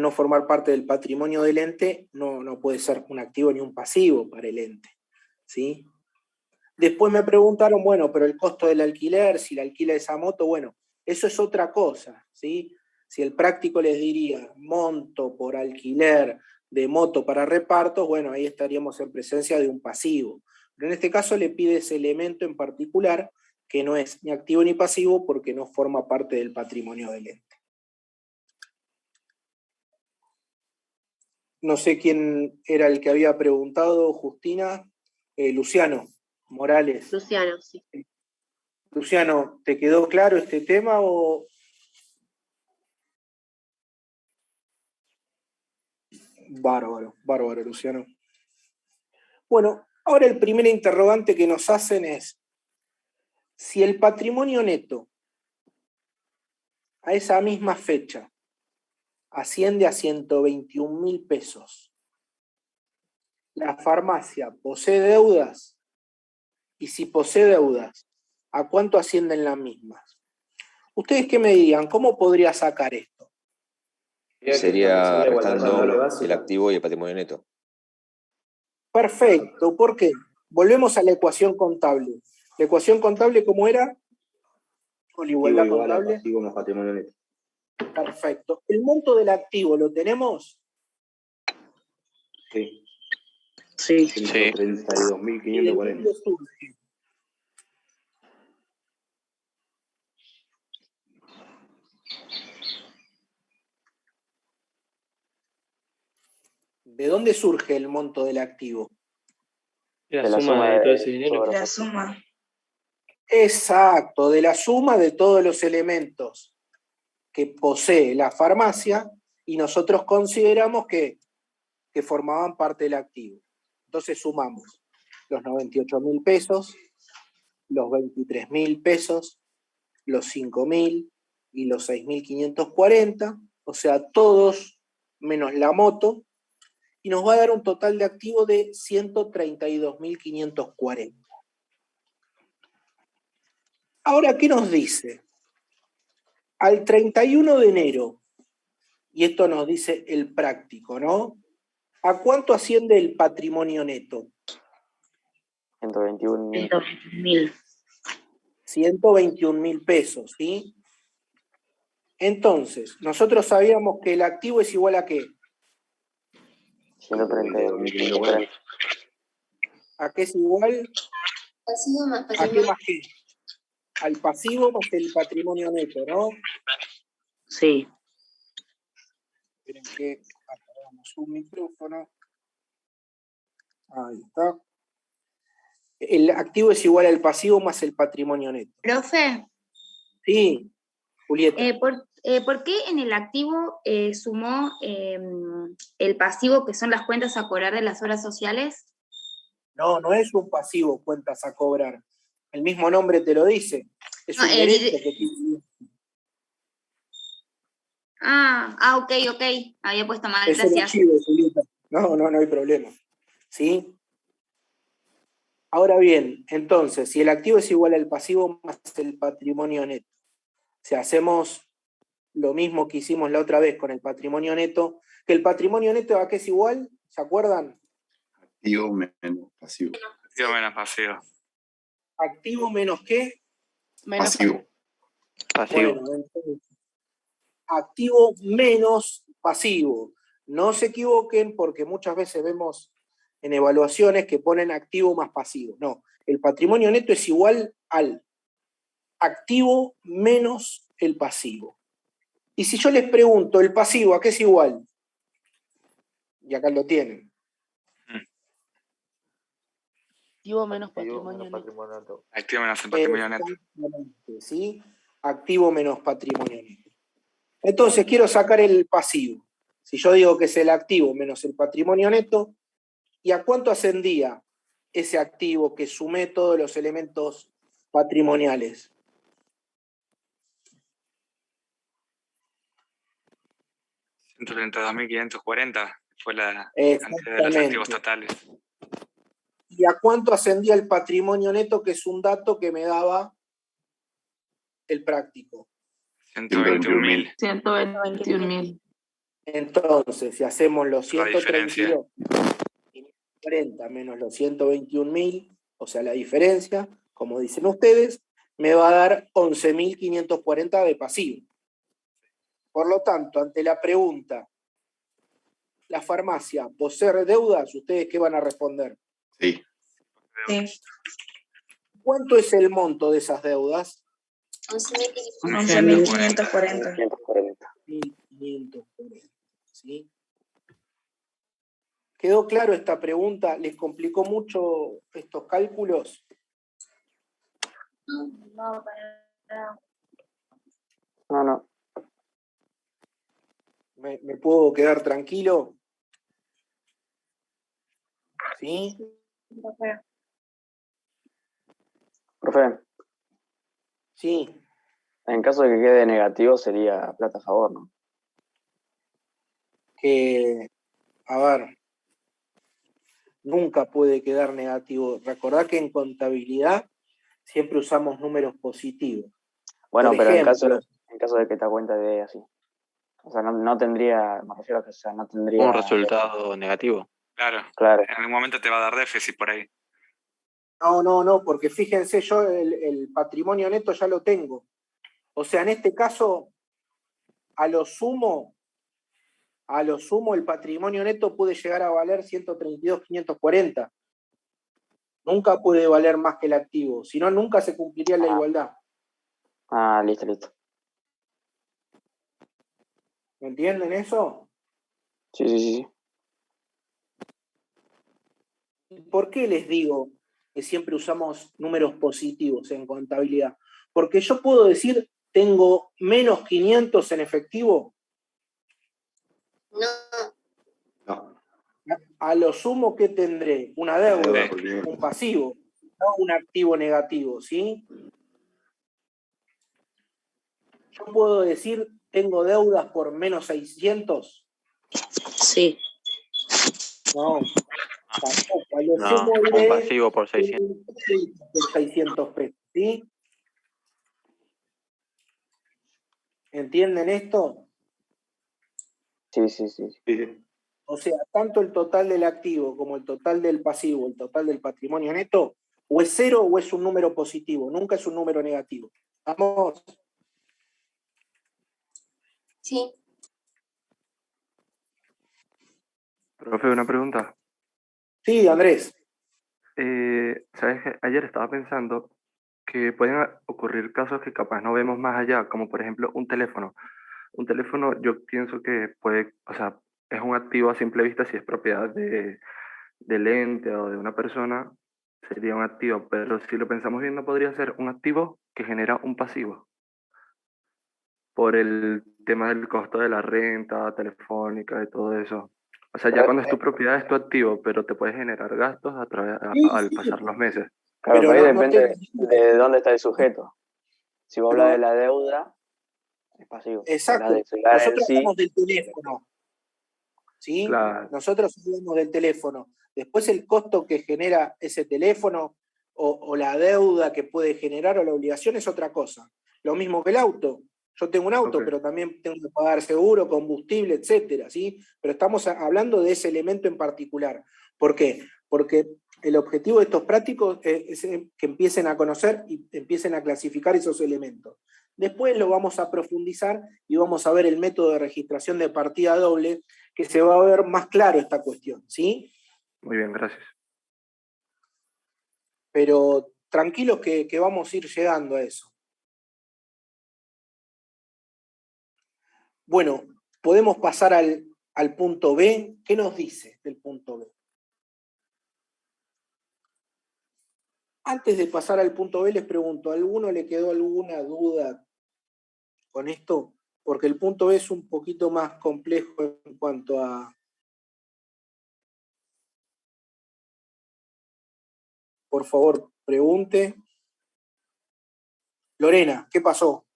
no formar parte del patrimonio del ente, no puede ser un activo ni un pasivo para el ente, ¿sí? Después me preguntaron, bueno, pero el costo del alquiler, si la alquila esa moto, bueno, eso es otra cosa, ¿sí? Si el práctico les diría monto por alquiler de moto para repartos, bueno, ahí estaríamos en presencia de un pasivo. Pero en este caso le pide ese elemento en particular, que no es ni activo ni pasivo, porque no forma parte del patrimonio del ente. No sé quién era el que había preguntado, Justina. Luciano Morales. Luciano, sí. Luciano, ¿te quedó claro este tema o...? Bárbaro, Luciano. Bueno, ahora el primer interrogante que nos hacen es, si el patrimonio neto a esa misma fecha asciende a 121.000 pesos, la farmacia posee deudas, y si posee deudas, ¿a cuánto ascienden las mismas? ¿Ustedes qué me dirían? ¿Cómo podría sacar esto? Sería restando el activo y el patrimonio neto. Perfecto, ¿por qué? Volvemos a la ecuación contable. ¿La ecuación contable cómo era? Con igualdad contable. Activo más patrimonio neto. Perfecto. ¿El monto del activo lo tenemos? Sí. Sí. 132.540. ¿De dónde surge el monto del activo? De la suma de todo ese dinero. La suma. Exacto, de la suma de todos los elementos que posee la farmacia y nosotros consideramos que formaban parte del activo. Entonces sumamos los 98.000 pesos, los 23.000 pesos, los 5.000 y los 6.540, o sea, todos menos la moto, y nos va a dar un total de activo de 132.540. Ahora, ¿qué nos dice? Al 31 de enero, y esto nos dice el práctico, ¿no? ¿A cuánto asciende el patrimonio neto? 121.000. 121.000 pesos, ¿sí? Entonces, nosotros sabíamos que el activo es igual a ¿qué? 132.540. ¿A qué es igual? Pasivo más ¿A qué patrimonio. más qué? Al pasivo más el patrimonio neto, ¿no? Sí. Esperen que apagamos un micrófono. Ahí está. El activo es igual al pasivo más el patrimonio neto. Profe, Sí, Julieta. ¿por qué en el activo sumó el pasivo, que son las cuentas a cobrar de las obras sociales? No es un pasivo, cuentas a cobrar. El mismo nombre te lo dice. Es un derecho que tiene. Ok. Había puesto mal, Es un gracias. archivo, Julieta. No hay problema. ¿Sí? Ahora bien, entonces, si el activo es igual al pasivo más el patrimonio neto, si hacemos lo mismo que hicimos la otra vez con el patrimonio neto, que el patrimonio neto ¿a qué es igual? ¿Se acuerdan? Activo menos pasivo. Activo menos pasivo. ¿Activo menos qué? Menos Pasivo. Pasivo. Bueno, entonces, activo menos pasivo. No se equivoquen porque muchas veces vemos en evaluaciones que ponen activo más pasivo. No, el patrimonio neto es igual al activo menos el pasivo. Y si yo les pregunto, ¿el pasivo a qué es igual? Y acá lo tienen. activo menos patrimonio neto. Activo menos el patrimonio neto. Exactamente, ¿sí? Activo menos patrimonio neto. Entonces quiero sacar el pasivo. Si yo digo que es el activo menos el patrimonio neto, ¿y a cuánto ascendía ese activo que sumé todos los elementos patrimoniales? $132.540 fue la cantidad de los activos totales. ¿Y a cuánto ascendía el patrimonio neto, que es un dato que me daba el práctico? 121.000. 121.000. Entonces, si hacemos los La diferencia. 132.540 menos los 121.000, o sea, la diferencia, como dicen ustedes, me va a dar 11.540 de pasivo. Por lo tanto, ante la pregunta, ¿la farmacia posee deudas? ¿Ustedes qué van a responder? Sí. Sí. ¿Cuánto es el monto de esas deudas? 11.540. 1.540, ¿sí? ¿Quedó claro esta pregunta? ¿Les complicó mucho estos cálculos? No. ¿Me puedo quedar tranquilo? ¿Sí? Profe, Sí. en caso de que quede negativo sería plata a favor, ¿no? Que, a ver, nunca puede quedar negativo. Recordá que en contabilidad siempre usamos números positivos. Bueno, Por pero ejemplo, en caso de que te cuenta de así. O sea, no tendría, me refiero a que no tendría... Un resultado negativo. Claro. En algún momento te va a dar déficit por ahí. No, porque fíjense, yo el patrimonio neto ya lo tengo. O sea, en este caso, a lo sumo el patrimonio neto puede llegar a valer 132.540. Nunca puede valer más que el activo, si no, nunca se cumpliría la igualdad. Listo. ¿Me entienden eso? Sí. ¿Por qué les digo que siempre usamos números positivos en contabilidad? Porque yo puedo decir, tengo menos 500 en efectivo. No. A lo sumo, ¿qué tendré? Una deuda, un pasivo, no un activo negativo, ¿sí? Yo puedo decir, tengo deudas por menos 600. Sí. No, tampoco. A lo No, sumo un diré, pasivo por 600. por 600 pesos, ¿sí? ¿Entienden esto? Sí. O sea, tanto el total del activo como el total del pasivo, el total del patrimonio neto, o es cero o es un número positivo, nunca es un número negativo. ¿Vamos? Sí. Profe, una pregunta. Sí, Andrés. ¿Sabes qué? Ayer estaba pensando que pueden ocurrir casos que capaz no vemos más allá, como por ejemplo un teléfono. Un teléfono yo pienso que puede, o sea, es un activo a simple vista si es propiedad del ente o de una persona, sería un activo, pero si lo pensamos bien no podría ser un activo que genera un pasivo por el tema del costo de la renta telefónica y todo eso. O sea, ya cuando es tu propiedad es tu activo, pero te puede generar gastos al pasar los meses. Claro, Pero pero ahí no depende te- de dónde está el sujeto. Si vos hablas Pero- de la deuda, es pasivo. Exacto. Hablas de la en Nosotros sí, hablamos del teléfono. ¿Sí? Claro. Nosotros hablamos del teléfono. Después el costo que genera ese teléfono o la deuda que puede generar o la obligación es otra cosa. Lo mismo que el auto. Yo tengo un auto, Ok. pero también tengo que pagar seguro, combustible, etcétera, ¿sí? Pero estamos hablando de ese elemento en particular. ¿Por qué? Porque El objetivo de estos prácticos es que empiecen a conocer y empiecen a clasificar esos elementos. Después lo vamos a profundizar y vamos a ver el método de registración de partida doble, que se va a ver más claro esta cuestión, ¿sí? Muy bien, gracias. Pero tranquilos que vamos a ir llegando a eso. Bueno, podemos pasar al punto B. ¿Qué nos dice del punto B? Antes de pasar al punto B, les pregunto, ¿a alguno le quedó alguna duda con esto? Porque el punto B es un poquito más complejo en cuanto a... Por favor, pregunte. Lorena, ¿qué pasó?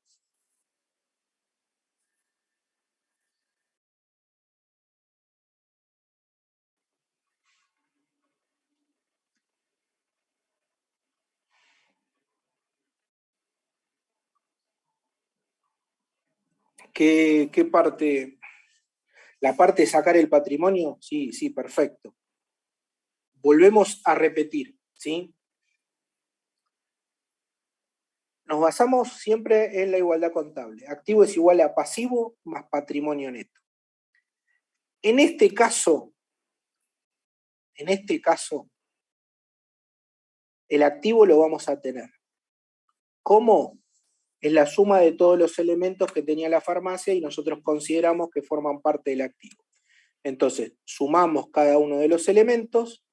¿Qué parte? ¿La parte de sacar el patrimonio? Sí, sí, perfecto. Volvemos a repetir, ¿sí? Nos basamos siempre en la igualdad contable. Activo es igual a pasivo más patrimonio neto. En este caso, el activo lo vamos a tener. ¿Cómo? Es la suma de todos los elementos que tenía la farmacia y nosotros consideramos que forman parte del activo. Entonces, sumamos cada uno de los elementos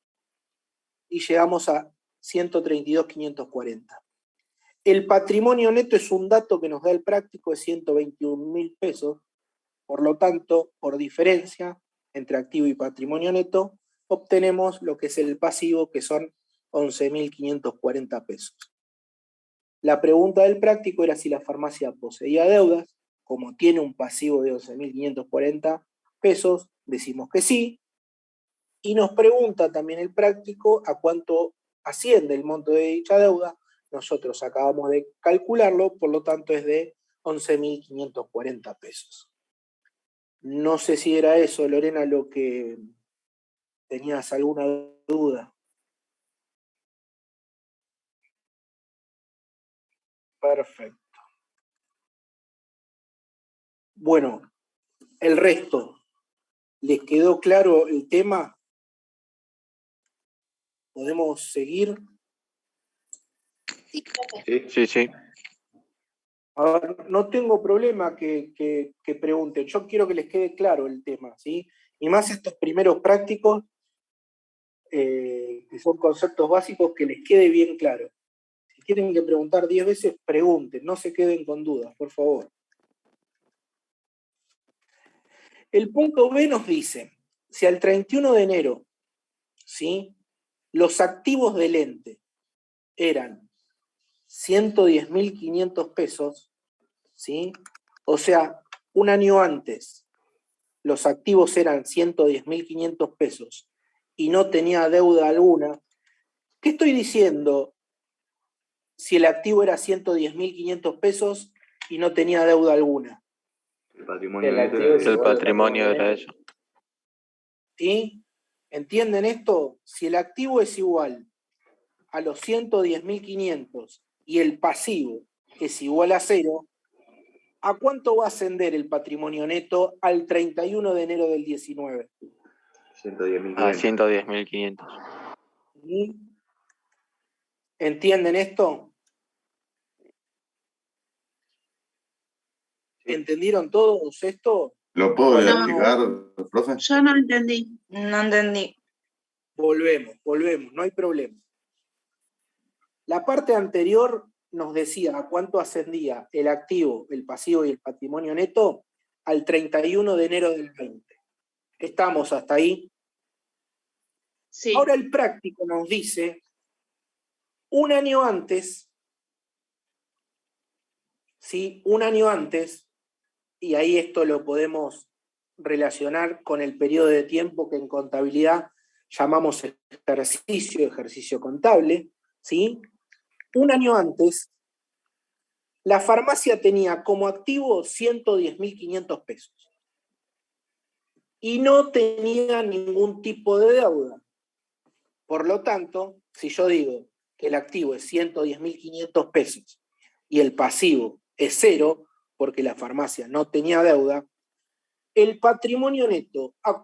y llegamos a 132.540. El patrimonio neto es un dato que nos da el práctico de 121.000 pesos, por lo tanto, por diferencia entre activo y patrimonio neto, obtenemos lo que es el pasivo, que son 11.540 pesos. La pregunta del práctico era si la farmacia poseía deudas. Como tiene un pasivo de 11.540 pesos, decimos que sí. Y nos pregunta también el práctico a cuánto asciende el monto de dicha deuda. Nosotros acabamos de calcularlo, por lo tanto es de 11.540 pesos. No sé si era eso, Lorena, lo que tenías alguna duda. Perfecto. Bueno, el resto, ¿les quedó claro el tema? ¿Podemos seguir? Sí. A ver, no tengo problema que pregunten. Yo quiero que les quede claro el tema, ¿sí? Y más estos primeros prácticos, que son conceptos básicos, que les quede bien claro. Si tienen que preguntar 10 veces, pregunten, no se queden con dudas, por favor. El punto B nos dice, si al 31 de enero, ¿sí?, los activos del ente eran 110.500 pesos, ¿sí? O sea, un año antes los activos eran 110.500 pesos y no tenía deuda alguna. ¿Qué estoy diciendo si el activo era 110.500 pesos y no tenía deuda alguna? El patrimonio El neto activo era es eso. El igual al patrimonio patrimonio era neto. eso. ¿Sí? ¿Entienden esto? Si el activo es igual a los 110.500 y el pasivo es igual a 0, ¿a cuánto va a ascender el patrimonio neto al 31 de enero del 19? 110.500. A 110.500. ¿Sí? ¿Entienden esto? ¿Entendieron todos esto? ¿Lo puedo Bueno, explicar, profe? Yo no entendí. No entendí. Volvemos, no hay problema. La parte anterior nos decía a cuánto ascendía el activo, el pasivo y el patrimonio neto al 31 de enero del 20. ¿Estamos hasta ahí? Sí. Ahora el práctico nos dice, un año antes, ¿sí? Un año antes, y ahí esto lo podemos relacionar con el periodo de tiempo que en contabilidad llamamos ejercicio contable, ¿sí? Un año antes, la farmacia tenía como activo 110.500 pesos y no tenía ningún tipo de deuda. Por lo tanto, si yo digo que el activo es 110.500 pesos y el pasivo es 0, porque la farmacia no tenía deuda, el patrimonio neto ¿a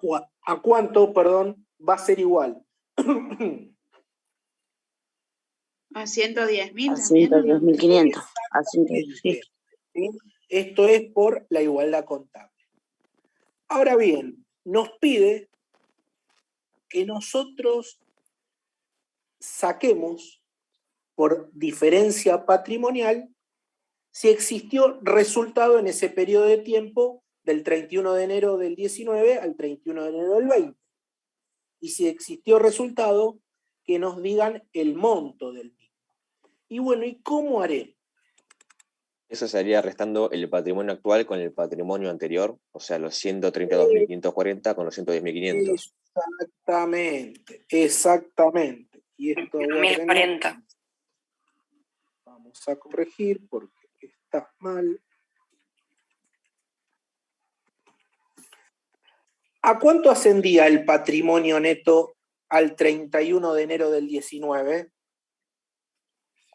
cuánto, perdón, va a ser igual? A 110.000 A también, ¿o no? 110.500. A 110, sí. ¿Sí? Esto es por la igualdad contable. Ahora bien, nos pide que nosotros saquemos por diferencia patrimonial si existió resultado en ese periodo de tiempo del 31 de enero del 19 al 31 de enero del 20. Y si existió resultado, que nos digan el monto del mismo. Y bueno, ¿y cómo haré? Eso sería restando el patrimonio actual con el patrimonio anterior, o sea, los 132.540 con los 110.500. Exactamente, exactamente. Y esto 1040. Vamos a corregir porque está mal. ¿A cuánto ascendía el patrimonio neto al 31 de enero del 19?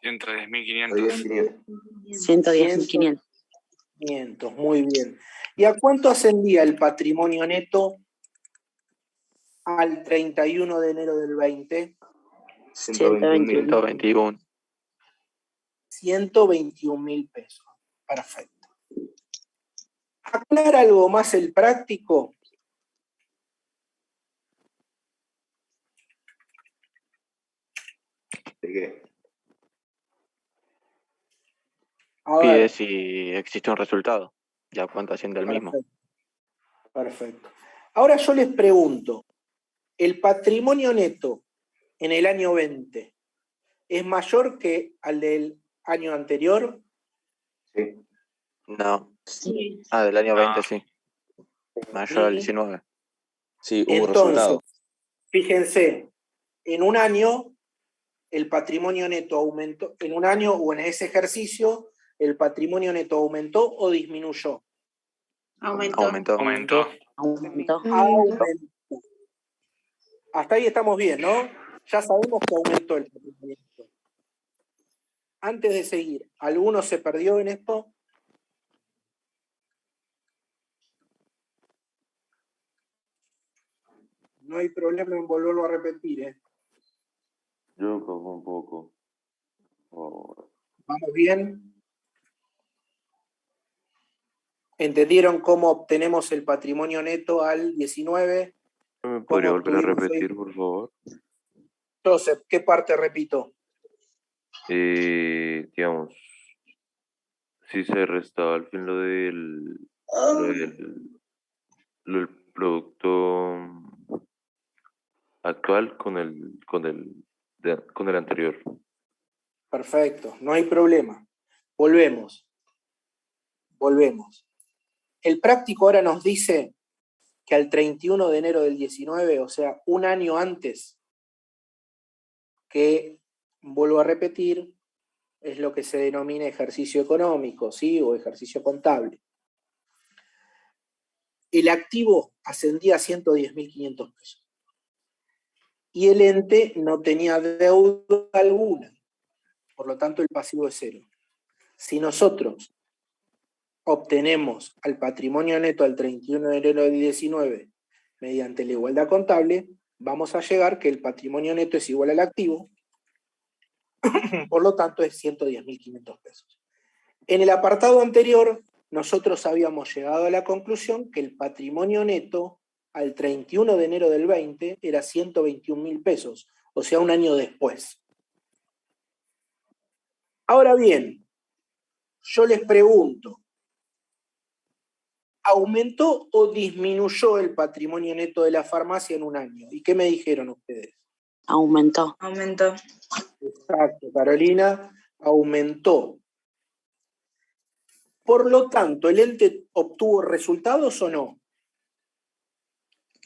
110.500. 110.500. 500, muy bien. ¿Y a cuánto ascendía el patrimonio neto al 31 de enero del 20? 121. 121.000 pesos. Perfecto. ¿Aclara algo más el práctico? ¿De qué? A Pide ver, si existe un resultado. Ya cuánto asciende el mismo. perfecto. Ahora yo les pregunto, ¿el patrimonio neto en el año 20 es mayor que al del año anterior? Sí. No. Sí. Ah, del año No. 20 sí. Mayor al 19. Sí, hubo Entonces, resultado. fíjense, en un año el patrimonio neto aumentó, en un año o en ese ejercicio, el patrimonio neto aumentó o disminuyó. Aumentó. Aumentó. Hasta ahí estamos bien, ¿no? Ya sabemos que aumentó el patrimonio neto. Antes de seguir, ¿alguno se perdió en esto? No hay problema en volverlo a repetir, ¿eh? Yo como un poco. ¿Vamos bien? ¿Entendieron cómo obtenemos el patrimonio neto al 19? ¿Me podría volver a repetir, por favor? Joseph, ¿qué parte repito? Digamos, si se restaba al fin lo del producto actual con el anterior. Perfecto, no hay problema. Volvemos. El práctico ahora nos dice que al 31 de enero del 19, o sea, un año antes, que, vuelvo a repetir, es lo que se denomina ejercicio económico, ¿sí? O ejercicio contable. El activo ascendía a 110.500 pesos. Y el ente no tenía deuda alguna. Por lo tanto, el pasivo es 0. Si nosotros obtenemos al patrimonio neto al 31 de enero del 19 mediante la igualdad contable, vamos a llegar que el patrimonio neto es igual al activo, por lo tanto es 110.500 pesos. En el apartado anterior, nosotros habíamos llegado a la conclusión que el patrimonio neto al 31 de enero del 20 era 121.000 pesos, o sea, un año después. Ahora bien, yo les pregunto, ¿aumentó o disminuyó el patrimonio neto de la farmacia en un año? ¿Y qué me dijeron ustedes? Aumentó. Exacto, Carolina, aumentó. Por lo tanto, ¿el ente obtuvo resultados o no?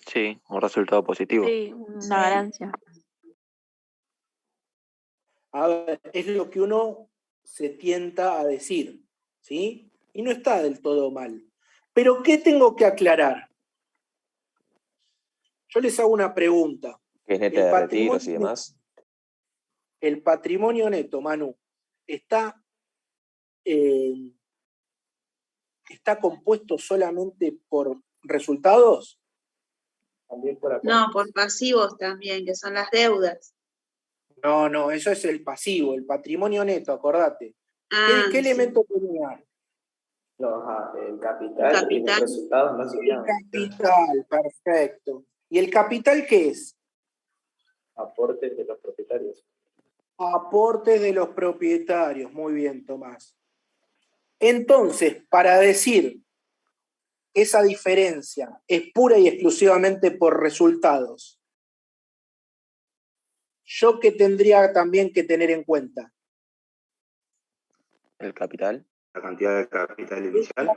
Sí, un resultado positivo. Sí, una ganancia. A ver, es lo que uno se tienta a decir, ¿sí? Y no está del todo mal. Pero ¿qué tengo que aclarar? Yo les hago una pregunta. Que es neta de retiros y demás. El patrimonio neto, Manu, está compuesto solamente por resultados. También por aportes. No, por pasivos también, que son las deudas. No, eso es el pasivo, el patrimonio neto, acordate. ¿Qué Sí. elemento tenía? El capital y los resultados no El capital, perfecto. ¿Y el capital qué es? Aportes de los propietarios. Aportes de los propietarios, muy bien, Tomás. Entonces, para decir que esa diferencia es pura y exclusivamente por resultados, ¿yo qué tendría también que tener en cuenta? El capital. La cantidad de capital inicial.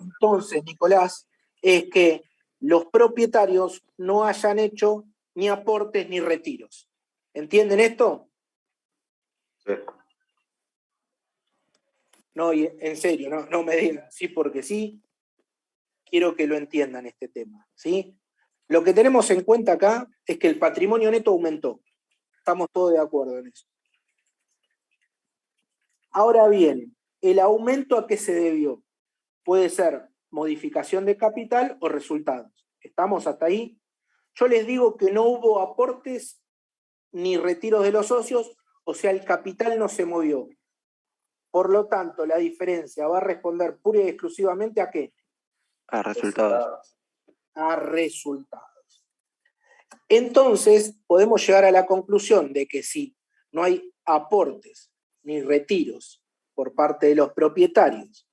Entonces, Nicolás, es que los propietarios no hayan hecho ni aportes ni retiros. ¿Entienden esto? Sí. No, y en serio, no me digan sí porque sí. Quiero que lo entiendan este tema, ¿sí? Lo que tenemos en cuenta acá es que el patrimonio neto aumentó. Estamos todos de acuerdo en eso. Ahora bien, ¿el aumento a qué se debió? Puede ser modificación de capital o resultados. ¿Estamos hasta ahí? Yo les digo que no hubo aportes ni retiros de los socios, o sea, el capital no se movió. Por lo tanto, la diferencia va a responder pura y exclusivamente ¿a qué? A resultados. A resultados. Entonces, podemos llegar a la conclusión de que si no hay aportes ni retiros por parte de los propietarios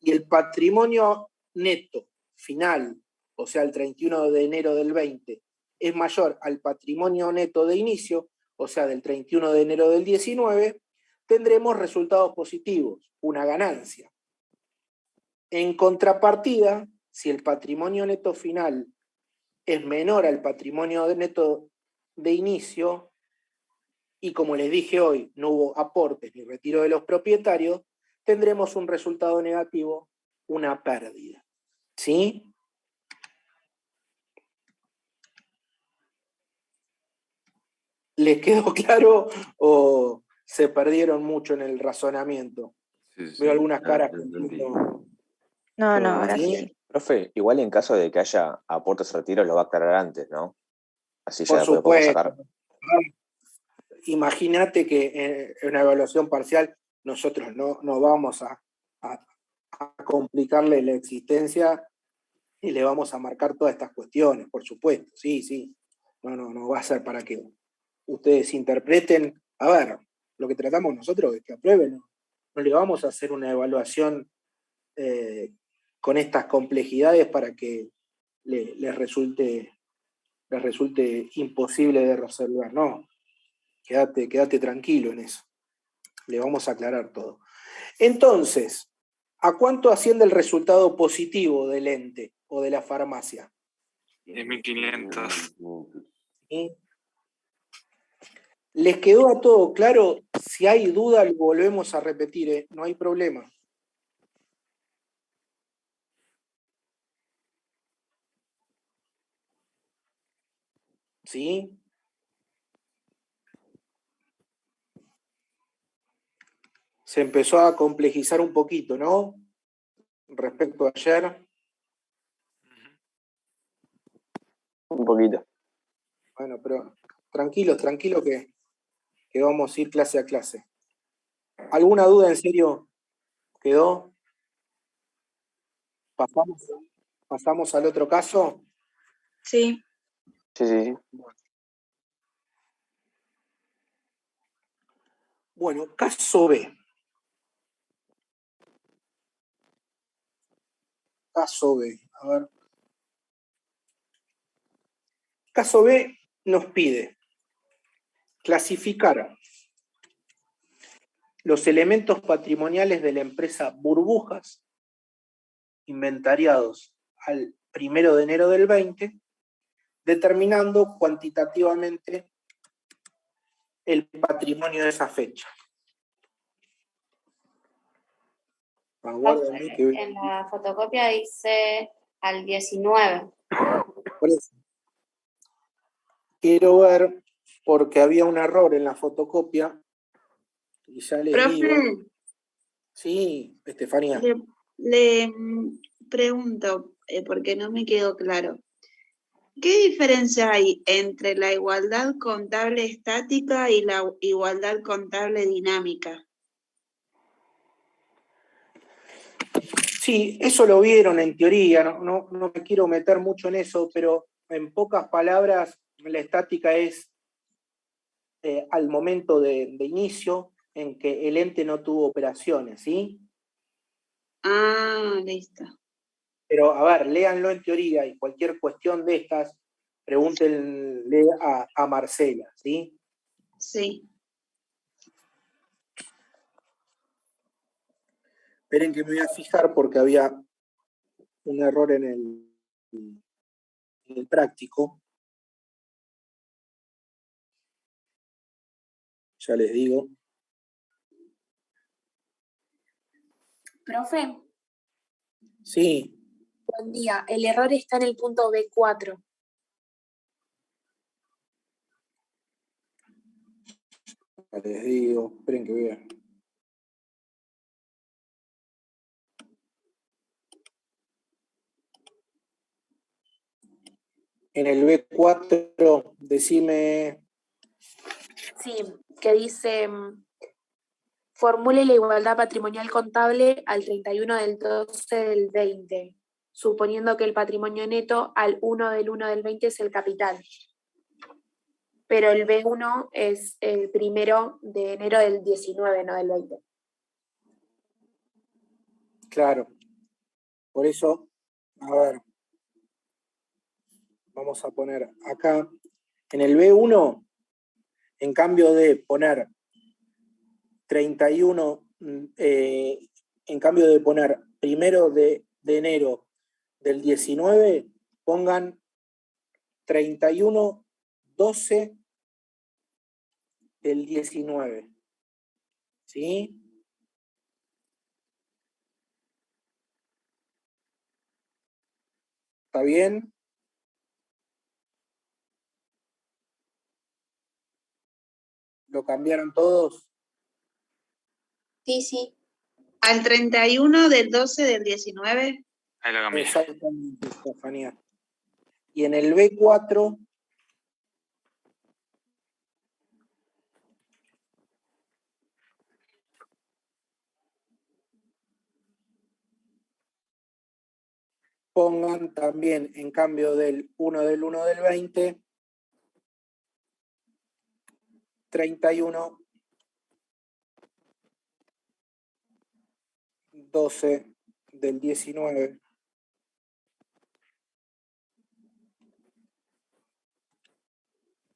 y el patrimonio neto final, o sea, el 31 de enero del 20, es mayor al patrimonio neto de inicio, o sea, del 31 de enero del 19, tendremos resultados positivos, una ganancia. En contrapartida, si el patrimonio neto final es menor al patrimonio neto de inicio, y como les dije hoy, no hubo aportes ni retiro de los propietarios, tendremos un resultado negativo, una pérdida. ¿Sí? ¿Les quedó claro o se perdieron mucho en el razonamiento? Sí, Veo algunas caras ya que entendí. No, Pero, ahora ¿sí? sí. Profe, igual en caso de que haya aportes o retiros lo va a aclarar antes, ¿no? Así Por ya después lo podemos supuesto. sacar. Imagínate que en una evaluación parcial nosotros no vamos a complicarle la existencia y le vamos a marcar todas estas cuestiones, por supuesto, sí. No va a ser para que ustedes interpreten. A ver, lo que tratamos nosotros es que aprueben. No le vamos a hacer una evaluación con estas complejidades para que les resulte imposible de resolver. No, quédate tranquilo en eso. Le vamos a aclarar todo. Entonces, ¿a cuánto asciende el resultado positivo del ente o de la farmacia? 10.500. ¿Sí? ¿Les quedó a todo claro? Si hay duda, lo volvemos a repetir, no hay problema. ¿Sí? Se empezó a complejizar un poquito, ¿no? Respecto a ayer. Un poquito. Bueno, pero tranquilo que vamos a ir clase a clase. ¿Alguna duda en serio quedó? ¿Pasamos al otro caso? Sí. Sí. Bueno, caso B. Caso B, a ver. Caso B nos pide clasificar los elementos patrimoniales de la empresa Burbujas, inventariados al 1 de enero del 20, determinando cuantitativamente el patrimonio de esa fecha. Aguárdenme que... En la fotocopia dice al 19. Por eso. quiero ver porque había un error en la fotocopia y ya les digo. Profe, Sí, Estefanía. le pregunto, porque no me quedó claro. ¿Qué diferencia hay entre la igualdad contable estática y la igualdad contable dinámica? Sí, eso lo vieron en teoría, no me quiero meter mucho en eso, pero en pocas palabras, la estática es al momento de inicio en que el ente no tuvo operaciones, ¿sí? Ah, listo. Pero, a ver, léanlo en teoría y cualquier cuestión de estas, pregúntenle a Marcela, ¿sí? Sí. Esperen que me voy a fijar porque había un error en el práctico. Ya les digo. Profe, Sí, buen día. El error está en el punto B4. ya les digo. Esperen que vea. En el B4, decime. Sí, que dice, formule la igualdad patrimonial contable al 31 del 12 del 20, suponiendo que el patrimonio neto al 1 del 1 del 20 es el capital. Pero el B1 es el 1 de enero del 19, no del 20. Claro. Por eso, a ver. Vamos a poner acá. En el B1, en cambio de poner 31, en cambio de poner 1 de enero del 19, pongan 31/12 del 19. ¿Sí? ¿Está bien? ¿Lo cambiaron todos? Sí, sí. ¿Al 31 del 12 del 19? Ahí lo cambié. Exactamente, Estefanía. Y en el B4, pongan también, en cambio del 1 del 1 del 20, 31/12 del 19.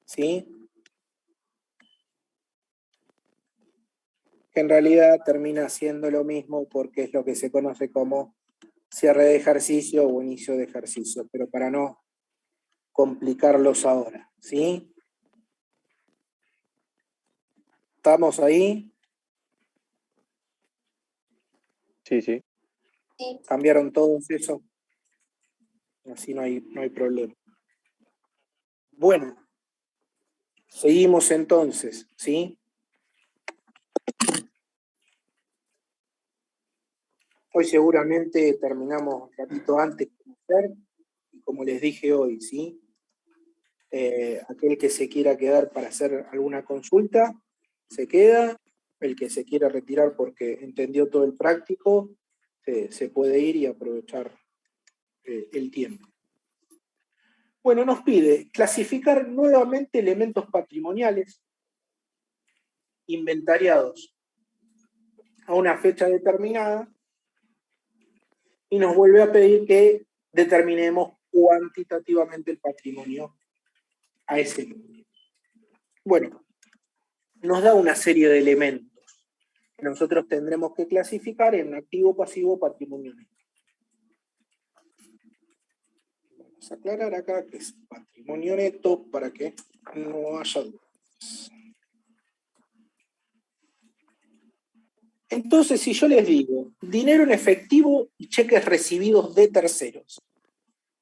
¿Sí? Que en realidad termina siendo lo mismo porque es lo que se conoce como cierre de ejercicio o inicio de ejercicio, pero para no complicarlos ahora, ¿sí? ¿Estamos ahí? Sí, sí. ¿Cambiaron todos eso? Así no hay problema. Bueno, seguimos entonces, ¿sí? Hoy seguramente terminamos un ratito antes de hacer, y como les dije hoy, ¿sí? Aquel que se quiera quedar para hacer alguna consulta, se queda. El que se quiera retirar porque entendió todo el práctico, se puede ir y aprovechar el tiempo. Bueno, nos pide clasificar nuevamente elementos patrimoniales inventariados a una fecha determinada y nos vuelve a pedir que determinemos cuantitativamente el patrimonio a ese momento. Bueno, nos da una serie de elementos que nosotros tendremos que clasificar en activo, pasivo, patrimonio neto. Vamos a aclarar acá que es patrimonio neto para que no haya dudas. Entonces, si yo les digo dinero en efectivo y cheques recibidos de terceros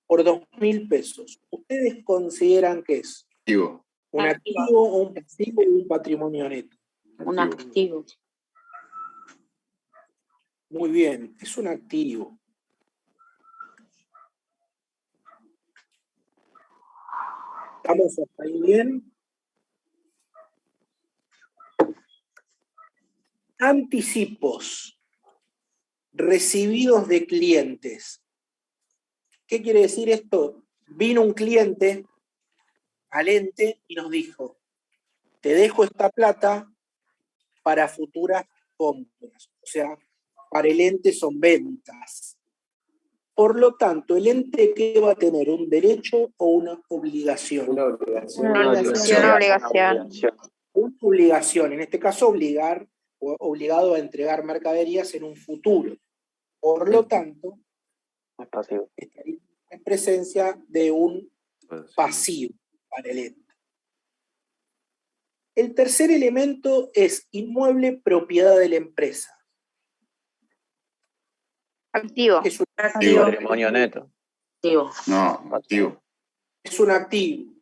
por 2.000 pesos, ¿ustedes consideran que es Activo. ¿Un activo o un pasivo o un patrimonio neto? Un activo. Muy bien, es un activo. ¿Estamos hasta ahí bien? Anticipos recibidos de clientes. ¿Qué quiere decir esto? Vino un cliente al ente y nos dijo, te dejo esta plata para futuras compras. O sea, para el ente son ventas. Por lo tanto, ¿el ente qué va a tener? ¿Un derecho o una obligación? Una obligación. Una obligación. Una obligación, en este caso obligado a entregar mercaderías en un futuro. Por lo tanto, Es pasivo. estaría en presencia de un pasivo para el ente. El tercer elemento es inmueble propiedad de la empresa. Activo. Es un Patrimonio neto. Activo. No, activo. Es un activo.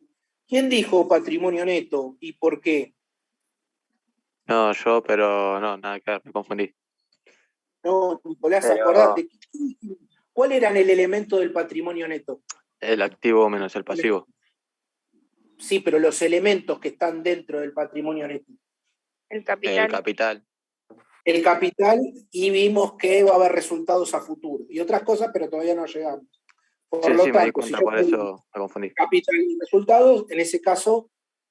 ¿Quién dijo patrimonio neto y por qué? No, yo, pero no, nada que ver, me confundí. No, Nicolás, Pero- acordate. ¿Cuál era el elemento del patrimonio neto? El activo menos el pasivo. Sí, pero los elementos que están dentro del patrimonio neto. El El capital. capital. El capital, y vimos que va a haber resultados a futuro. Y otras cosas, pero todavía no llegamos. Por Sí, lo sí, me di tanto, cuenta, si yo por tengo eso me confundí. capital y resultados, en ese caso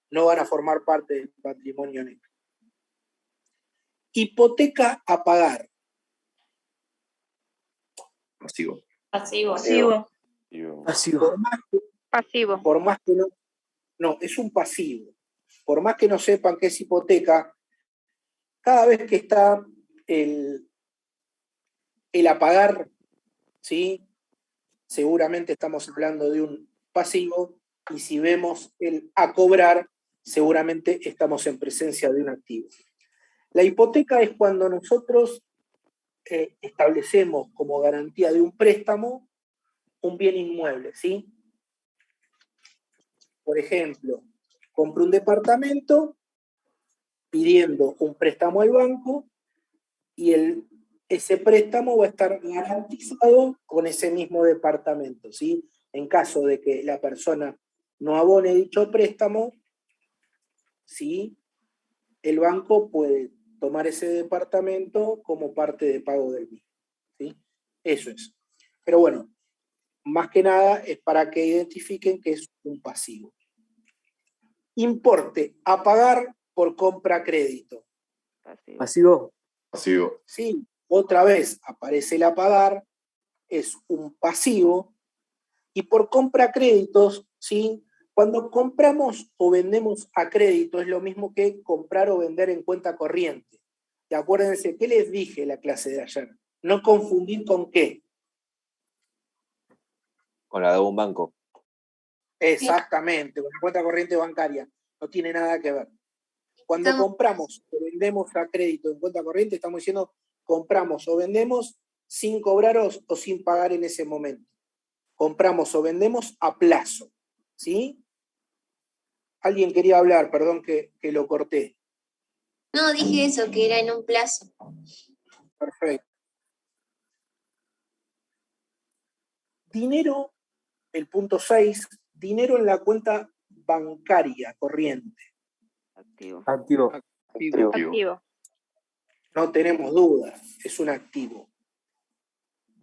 no van a formar parte del patrimonio neto. Hipoteca a pagar. Pasivo. Pasivo. Pasivo. Por más que no, es un pasivo. Por más que no sepan qué es hipoteca, cada vez que está el a pagar, ¿sí? Seguramente estamos hablando de un pasivo, y si vemos el a cobrar, seguramente estamos en presencia de un activo. La hipoteca es cuando nosotros establecemos como garantía de un préstamo un bien inmueble, ¿sí? Por ejemplo, compro un departamento pidiendo un préstamo al banco y ese préstamo va a estar garantizado con ese mismo departamento, ¿sí? En caso de que la persona no abone dicho préstamo, ¿sí? El banco puede tomar ese departamento como parte de pago del mismo, ¿sí? Eso es. Pero bueno, más que nada es para que identifiquen que es un pasivo. Importe a pagar por compra crédito. Pasivo. Pasivo. Sí, otra vez aparece el a pagar, es un pasivo. Y por compra créditos, ¿sí? Cuando compramos o vendemos a crédito es lo mismo que comprar o vender en cuenta corriente. Y acuérdense, ¿qué les dije en la clase de ayer? No confundir con qué. Con la de un banco. Exactamente, con la cuenta corriente bancaria. No tiene nada que ver. Cuando compramos o vendemos a crédito en cuenta corriente, estamos diciendo compramos o vendemos sin cobrar o sin pagar en ese momento. Compramos o vendemos a plazo, ¿sí? Alguien quería hablar, perdón que lo corté. No, dije eso, que era en un plazo. Perfecto. Dinero, el punto 6, dinero en la cuenta bancaria corriente. Activo. Activo. No tenemos dudas, es un activo.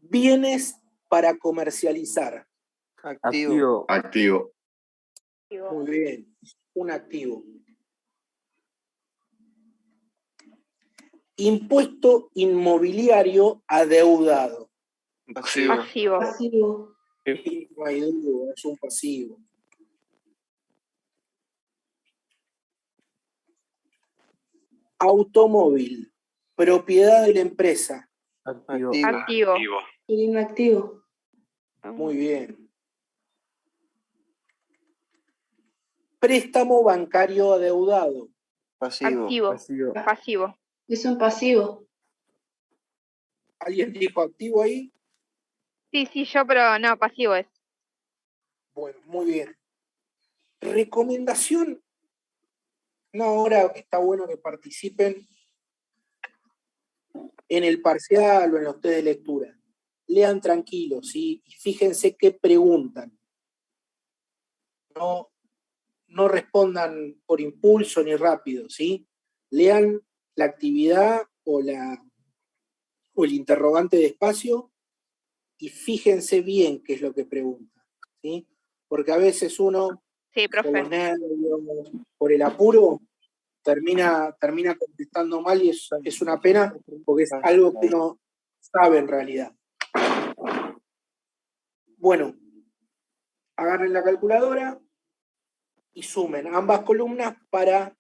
Bienes para comercializar. Activo. Activo. Muy bien, un activo. Impuesto inmobiliario adeudado. Pasivo. Sí, no hay duda, es un pasivo. Automóvil, propiedad de la empresa. Activo. Inactivo. Muy bien. Préstamo bancario adeudado. Pasivo. Es un pasivo. ¿Alguien dijo activo ahí? Sí, yo, pero no, pasivo es. Bueno, muy bien. Recomendación, no, ahora está bueno que participen en el parcial o en los test de lectura. Lean tranquilos, ¿sí? Y fíjense qué preguntan. No respondan por impulso ni rápido, ¿sí? Lean la actividad o el interrogante despacio y fíjense bien qué es lo que pregunta, ¿sí? Porque a veces uno, Sí, por profe. los nervios, por el apuro, termina contestando mal y es una pena porque es algo que uno sabe en realidad. Bueno, agarren la calculadora y sumen ambas columnas para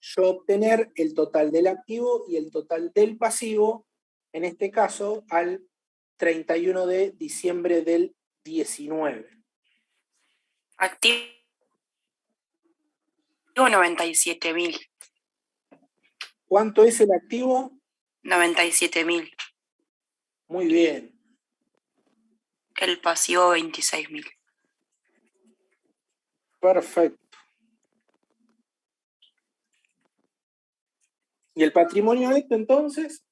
yo obtener el total del activo y el total del pasivo, en este caso al 31 de diciembre del 19. Activo 97.000. ¿Cuánto es el activo? 97.000. Muy bien. El pasivo 26.000. Perfecto. ¿Y el patrimonio neto entonces?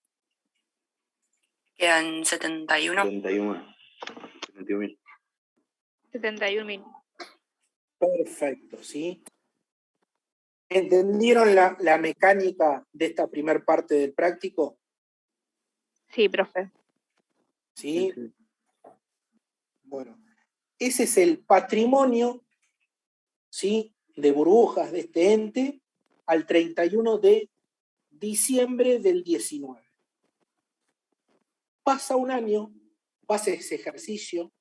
Quedan 71. 71.000. 71.000. Perfecto, ¿sí? ¿Entendieron la mecánica de esta primer parte del práctico? Sí, profe. ¿Sí? Bueno, ese es el patrimonio, ¿sí?, de burbujas de este ente al 31 de diciembre del 19. Pasa un año, pasa ese ejercicio,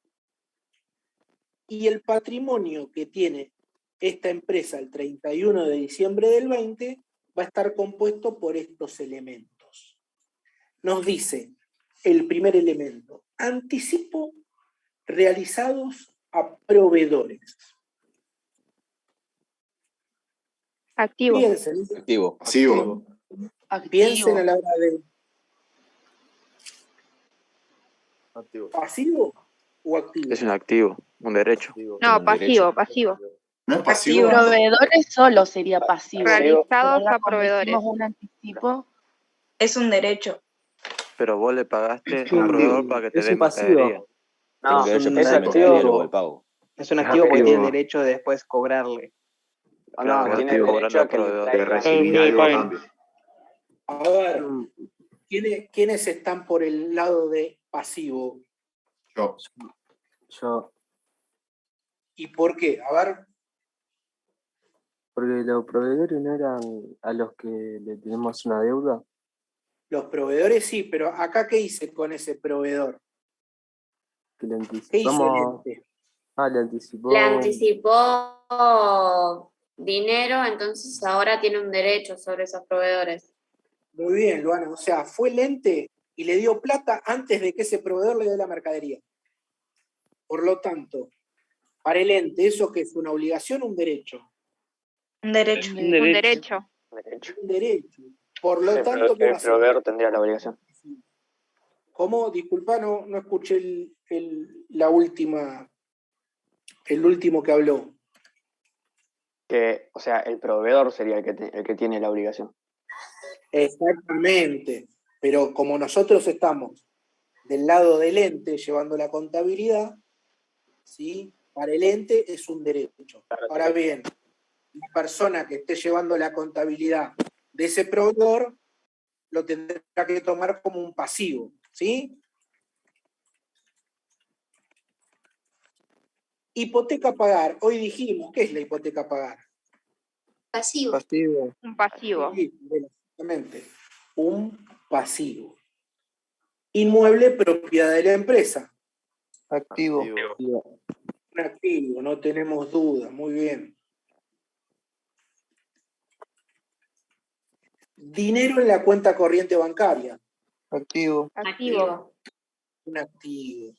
y el patrimonio que tiene esta empresa el 31 de diciembre del 20 va a estar compuesto por estos elementos. Nos dice el primer elemento, anticipo realizados a proveedores. Activo. Piensen. Activo. Pasivo. Piensen a la hora de Activo. pasivo o activo. Es un activo, un derecho. No, pasivo, pasivo. ¿No es pasivo? Proveedores solo sería pasivo. Realizados Pero ahora a cuando proveedores. hicimos un anticipo, Es un derecho. Pero vos le pagaste Es a un un proveedor activo. para que te Es dé un mercadería. pasivo. No, Tiene derecho a es pasar mercadería luego el activo. pago. Es un activo porque tiene activo. derecho de después cobrarle. O Claro, no, vos tiene estás derecho cobrando a al que le proveedor. De traiga. recibir algo a cambio. A ver, ¿quiénes están por el lado de pasivo? Yo, ¿Y por qué? A ver, porque los proveedores no eran a los que le tenemos una deuda. los proveedores sí, pero acá ¿qué hice con ese proveedor? Que le ¿Qué hizo el anticipamos. ente? Le anticipó. Le anticipó dinero, entonces ahora tiene un derecho sobre esos proveedores. Muy bien, Luana, o sea, fue el ente y le dio plata antes de que ese proveedor le dé la mercadería. Por lo tanto, para el ente, ¿eso qué es? ¿Una obligación o un derecho? Un derecho. Un derecho. Un derecho. Por lo El tanto, ¿qué va a hacer? proveedor tendría la obligación. ¿Cómo? Disculpa, no escuché el último que habló. Que, o sea, el proveedor sería el que tiene la obligación. Exactamente. Pero como nosotros estamos del lado del ente llevando la contabilidad, ¿sí?, para el ente es un derecho. Ahora bien, la persona que esté llevando la contabilidad de ese proveedor lo tendrá que tomar como un pasivo, ¿sí? Hipoteca a pagar. Hoy dijimos, ¿qué es la hipoteca a pagar? Pasivo. Pasivo. Un pasivo. Sí, exactamente. Un pasivo. Inmueble propiedad de la empresa. Activo. Un activo, no tenemos duda. Muy bien. Dinero en la cuenta corriente bancaria. Activo. Activo. Un activo.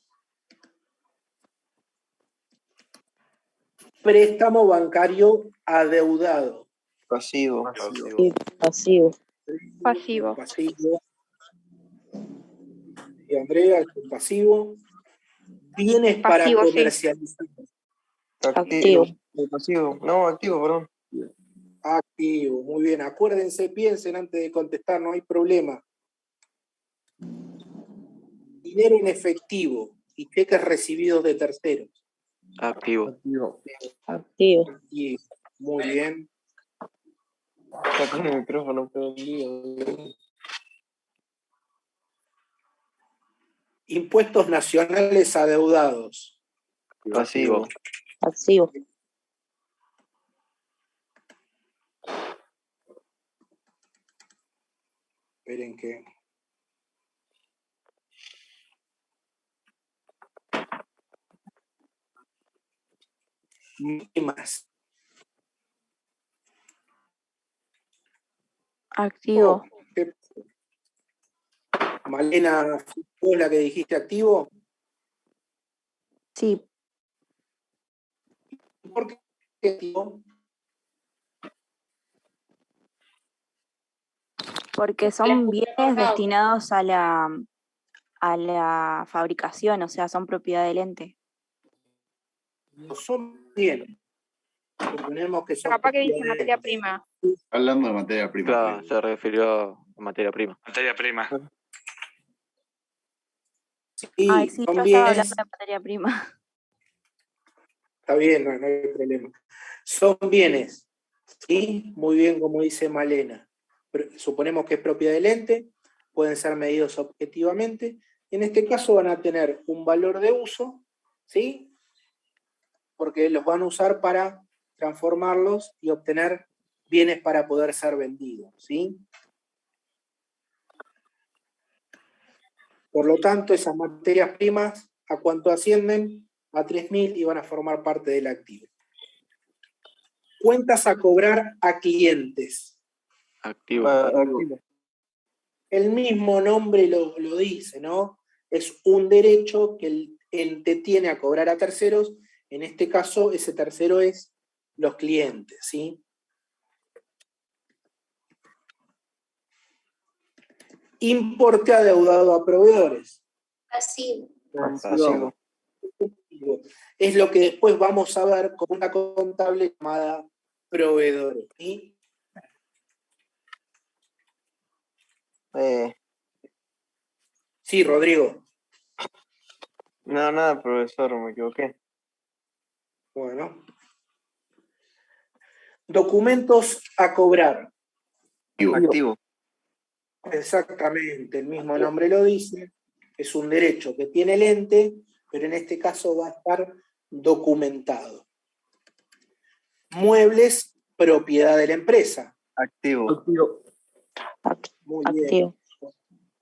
Préstamo bancario adeudado. Pasivo. Pasivo. Pasivo. Pasivo. Y Andrea, es un pasivo. Bienes para Pasivo, sí. comercializar. Activo. Pasivo. No, activo, perdón. Activo, muy bien. Acuérdense, piensen antes de contestar, no hay problema. Dinero en efectivo y cheques recibidos de terceros. Activo. Activo. Activo. Y muy bien. Está con el micrófono prendido. Impuestos nacionales adeudados. Pasivo. Activo. Esperen que... ¿Qué más? Activo. ¿Qué? Malena, ¿fue la que dijiste activo? Sí. ¿Por qué activo? Porque son bienes destinados a la fabricación, o sea, son propiedad del ente. No son bienes. Suponemos que son Capaz que dice propiedad materia de- prima. Hablando de materia prima. Claro, se refirió a materia prima. Materia prima. Sí, Ay, sí, son yo estaba bienes. hablando de materia prima. Está bien, no hay problema. Son bienes, ¿sí? Muy bien, como dice Malena. Suponemos que es propiedad del ente, pueden ser medidos objetivamente. En este caso van a tener un valor de uso, ¿sí? Porque los van a usar para transformarlos y obtener bienes para poder ser vendidos, ¿sí? Por lo tanto, esas materias primas, ¿a cuánto ascienden? A 3.000 y van a formar parte del activo. Cuentas a cobrar a clientes. Activo. Activo. El mismo nombre lo dice, ¿no? Es un derecho que el ente tiene a cobrar a terceros. En este caso, ese tercero es los clientes, ¿sí? Importe adeudado a proveedores. Pasivo. Pasivo. Es lo que después vamos a ver con una contable llamada proveedores, ¿sí? Sí, Rodrigo. No, nada, profesor, me equivoqué. Bueno. Documentos a cobrar. Activo. Exactamente, el mismo nombre lo dice. Es un derecho que tiene el ente, pero en este caso va a estar documentado. Muebles, propiedad de la empresa. Activo. Activo. Muy bien.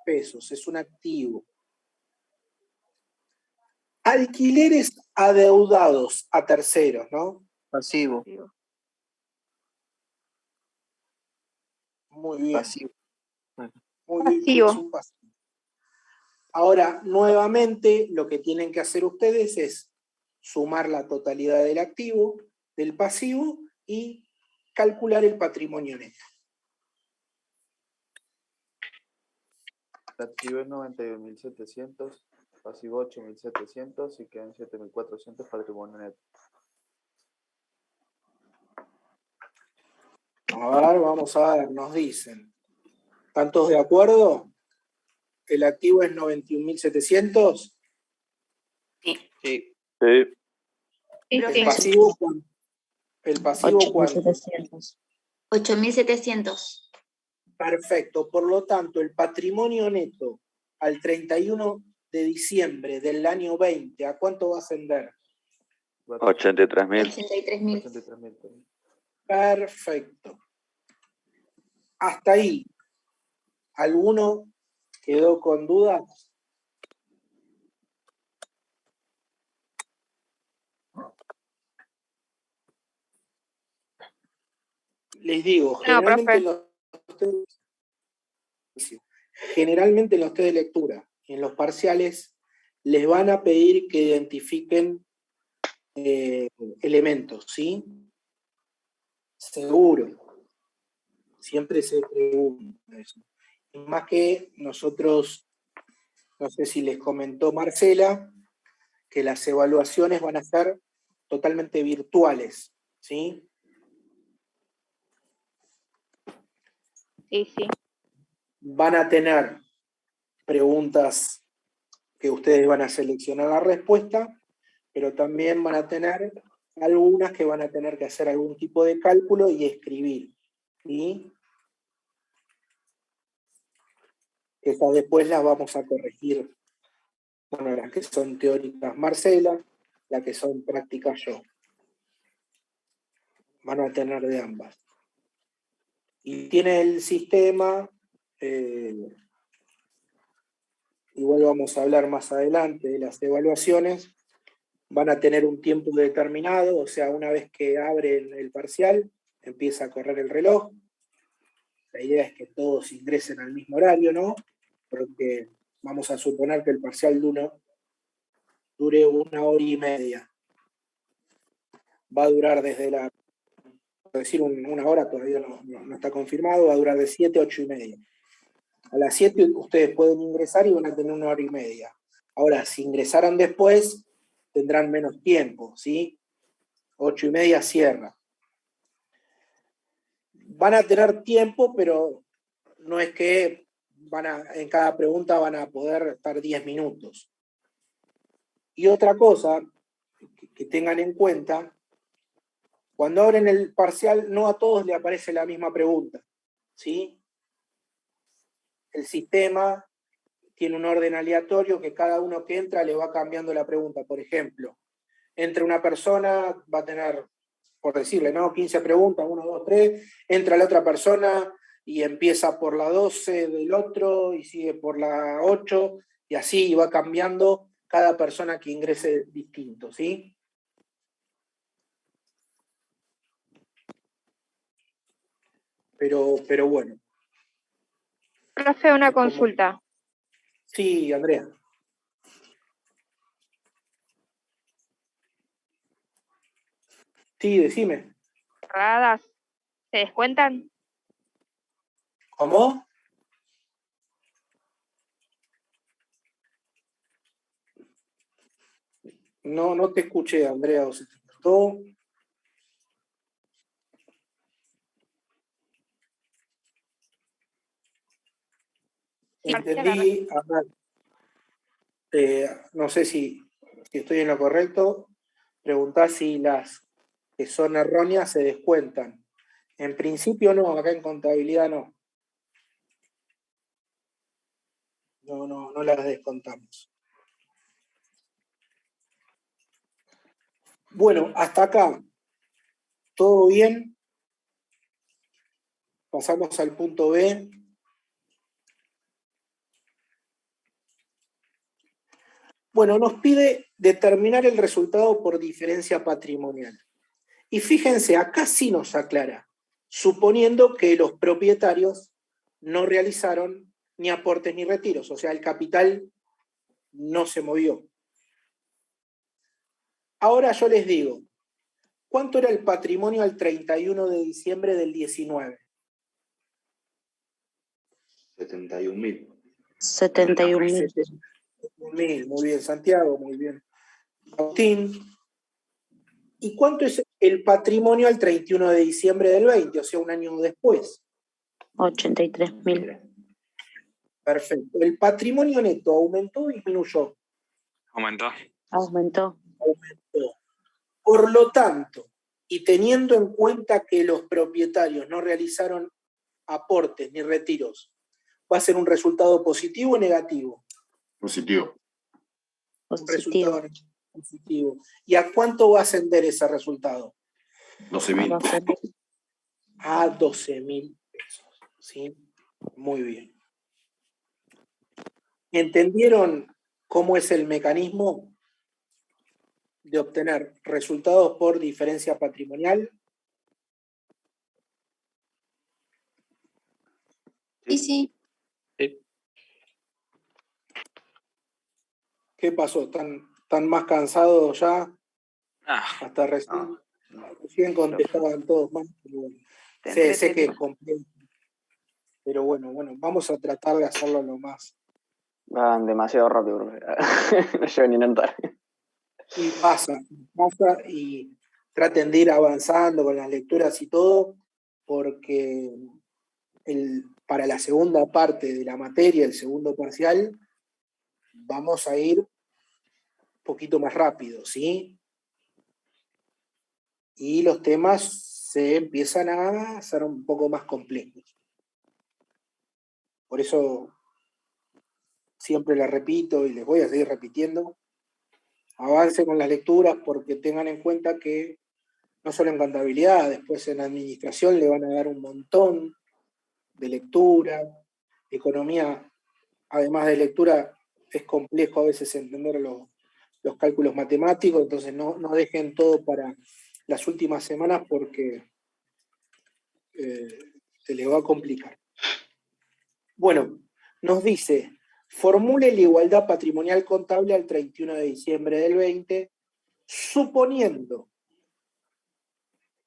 Pesos, es un activo. Alquileres adeudados a terceros, ¿no? Pasivo. Muy bien. Pasivo. Muy bien, Pasivo. es un pasivo. Ahora, nuevamente, lo que tienen que hacer ustedes es sumar la totalidad del activo, del pasivo y calcular el patrimonio neto. El activo es 91.700, pasivo 8.700 y quedan 7.400 patrimonio neto. A ver, vamos a ver, nos dicen. ¿Están todos de acuerdo? ¿El activo es 91.700? Sí. Sí, ¿El sí. pasivo cuánto? ¿El pasivo cuánto? 8.700. Perfecto. Por lo tanto, el patrimonio neto al 31 de diciembre del año 20, ¿a cuánto va a ascender? 83.000. 83.000. Perfecto. Hasta ahí. ¿Alguno quedó con dudas? Les digo, generalmente en los test de lectura, en los parciales, les van a pedir que identifiquen elementos, ¿sí? Seguro. Siempre se pregunta eso. Y más que nosotros, no sé si les comentó Marcela, que las evaluaciones van a ser totalmente virtuales, ¿sí? Sí. Van a tener preguntas que ustedes van a seleccionar la respuesta, pero también van a tener algunas que van a tener que hacer algún tipo de cálculo y escribir, ¿sí? Esas después las vamos a corregir. Bueno, las que son teóricas Marcela, las que son prácticas yo. Van a tener de ambas. Y tiene el sistema, igual vamos a hablar más adelante de las evaluaciones, van a tener un tiempo determinado, o sea, una vez que abren el parcial, empieza a correr el reloj. La idea es que todos ingresen al mismo horario, ¿no? Porque vamos a suponer que el parcial dure 1 hora y media. Va a durar desde la, por decir 1 hora, todavía no está confirmado, va a durar de 7 a 8 y media. A las 7 ustedes pueden ingresar y van a tener 1 hora y media. Ahora, si ingresaran después, tendrán menos tiempo, ¿sí? 8 y media cierra. Van a tener tiempo, pero no es que en cada pregunta van a poder estar 10 minutos. Y otra cosa que tengan en cuenta, cuando abren el parcial, no a todos le aparece la misma pregunta, ¿sí? El sistema tiene un orden aleatorio que cada uno que entra le va cambiando la pregunta. Por ejemplo, entra una persona, va a tener, por decirle, ¿no? 15 preguntas, 1, 2, 3, entra la otra persona y empieza por la 12 del otro y sigue por la 8, y así va cambiando cada persona que ingrese distinto, ¿sí? Pero bueno. Profe, una consulta. Sí, Andrea. Sí, decime. ¿Cerradas se descuentan? ¿Cómo? No te escuché, Andrea, ¿o se te cortó? Entendí, no sé si estoy en lo correcto, preguntás si las que son erróneas se descuentan. En principio no, acá en contabilidad no. No las descontamos. Bueno, hasta acá, ¿todo bien? Pasamos al punto B. Bueno, nos pide determinar el resultado por diferencia patrimonial. Y fíjense, acá sí nos aclara, suponiendo que los propietarios no realizaron ni aportes ni retiros, o sea, el capital no se movió. Ahora yo les digo, ¿cuánto era el patrimonio al 31 de diciembre del 19? 71.000. 71.000. Muy bien, Santiago, muy bien. Agustín. ¿Y cuánto es el patrimonio al 31 de diciembre del 20, o sea, un año después? 83.000. Perfecto. ¿El patrimonio neto aumentó o disminuyó? Aumentó. Aumentó. Aumentó. Por lo tanto, y teniendo en cuenta que los propietarios no realizaron aportes ni retiros, ¿va a ser un resultado positivo o negativo? Positivo. Un resultado positivo. ¿Y a cuánto va a ascender ese resultado? 12.000. A 12.000 pesos. ¿Sí? Muy bien. ¿Entendieron cómo es el mecanismo de obtener resultados por diferencia patrimonial? Sí. ¿Qué pasó? ¿Están más cansados ya? Hasta recién contestaban todos más. Sé que es complejo. Pero bueno, vamos a tratar de hacerlo lo más. Van demasiado rápido, profe. No llevo ni notar. Y pasa y traten de ir avanzando con las lecturas y todo, porque para la segunda parte de la materia, el segundo parcial, vamos a ir un poquito más rápido, ¿sí? Y los temas se empiezan a hacer un poco más complejos. Por eso siempre les repito y les voy a seguir repitiendo, avance con las lecturas porque tengan en cuenta que no solo en contabilidad, después en administración le van a dar un montón de lectura, economía, además de lectura, es complejo a veces entender los cálculos matemáticos, entonces no dejen todo para las últimas semanas porque se les va a complicar. Bueno, nos dice, formule la igualdad patrimonial contable al 31 de diciembre del 20, suponiendo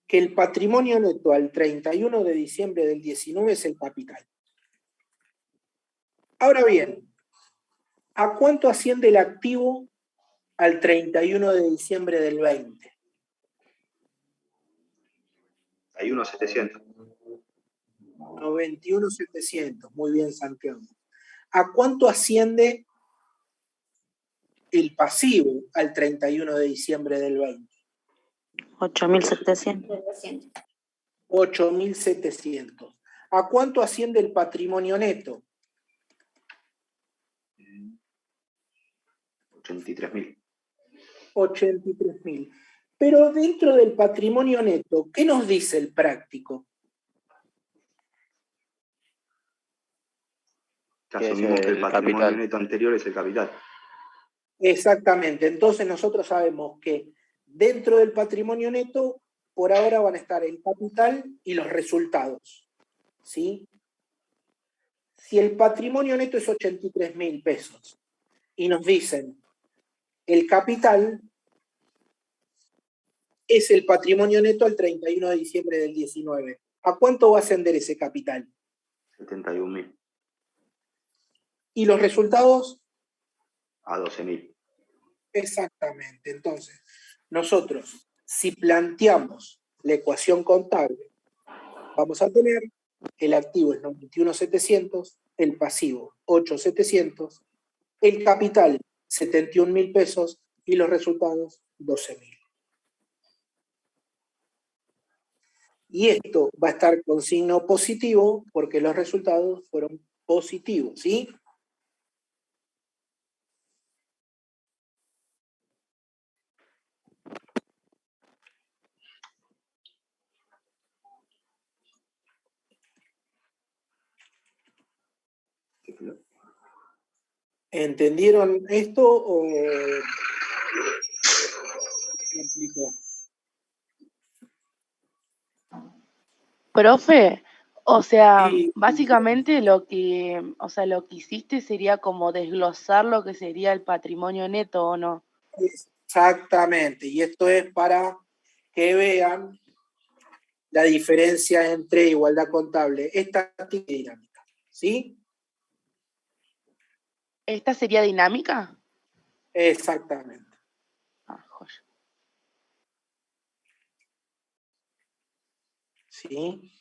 que el patrimonio neto al 31 de diciembre del 19 es el capital. Ahora bien, ¿a cuánto asciende el activo al 31 de diciembre del 20? 91.700. 91.700, muy bien, Santiago. ¿A cuánto asciende el pasivo al 31 de diciembre del 20? 8.700. 8.700. ¿A cuánto asciende el patrimonio neto? 83.000. 83.000. Pero dentro del patrimonio neto, ¿qué nos dice el práctico? Que asumimos que el patrimonio capital neto anterior es el capital. Exactamente. Entonces nosotros sabemos que dentro del patrimonio neto, por ahora van a estar el capital y los resultados. ¿Sí? Si el patrimonio neto es 83.000 pesos y nos dicen el capital es el patrimonio neto al 31 de diciembre del 19. ¿A cuánto va a ascender ese capital? 71.000. ¿Y los resultados? A 12.000. Exactamente. Entonces, nosotros, si planteamos la ecuación contable, vamos a tener el activo es 91.700, el pasivo 8.700, el capital 71.000 pesos y los resultados 12.000. Y esto va a estar con signo positivo porque los resultados fueron positivos, ¿sí? ¿Entendieron esto o complicó? Profe, o sea, Sí. básicamente lo que hiciste sería como desglosar lo que sería el patrimonio neto, ¿o no? Exactamente, y esto es para que vean la diferencia entre igualdad contable estática y dinámica, ¿sí? ¿Esta sería dinámica? Exactamente. Ah, joya. ¿Sí?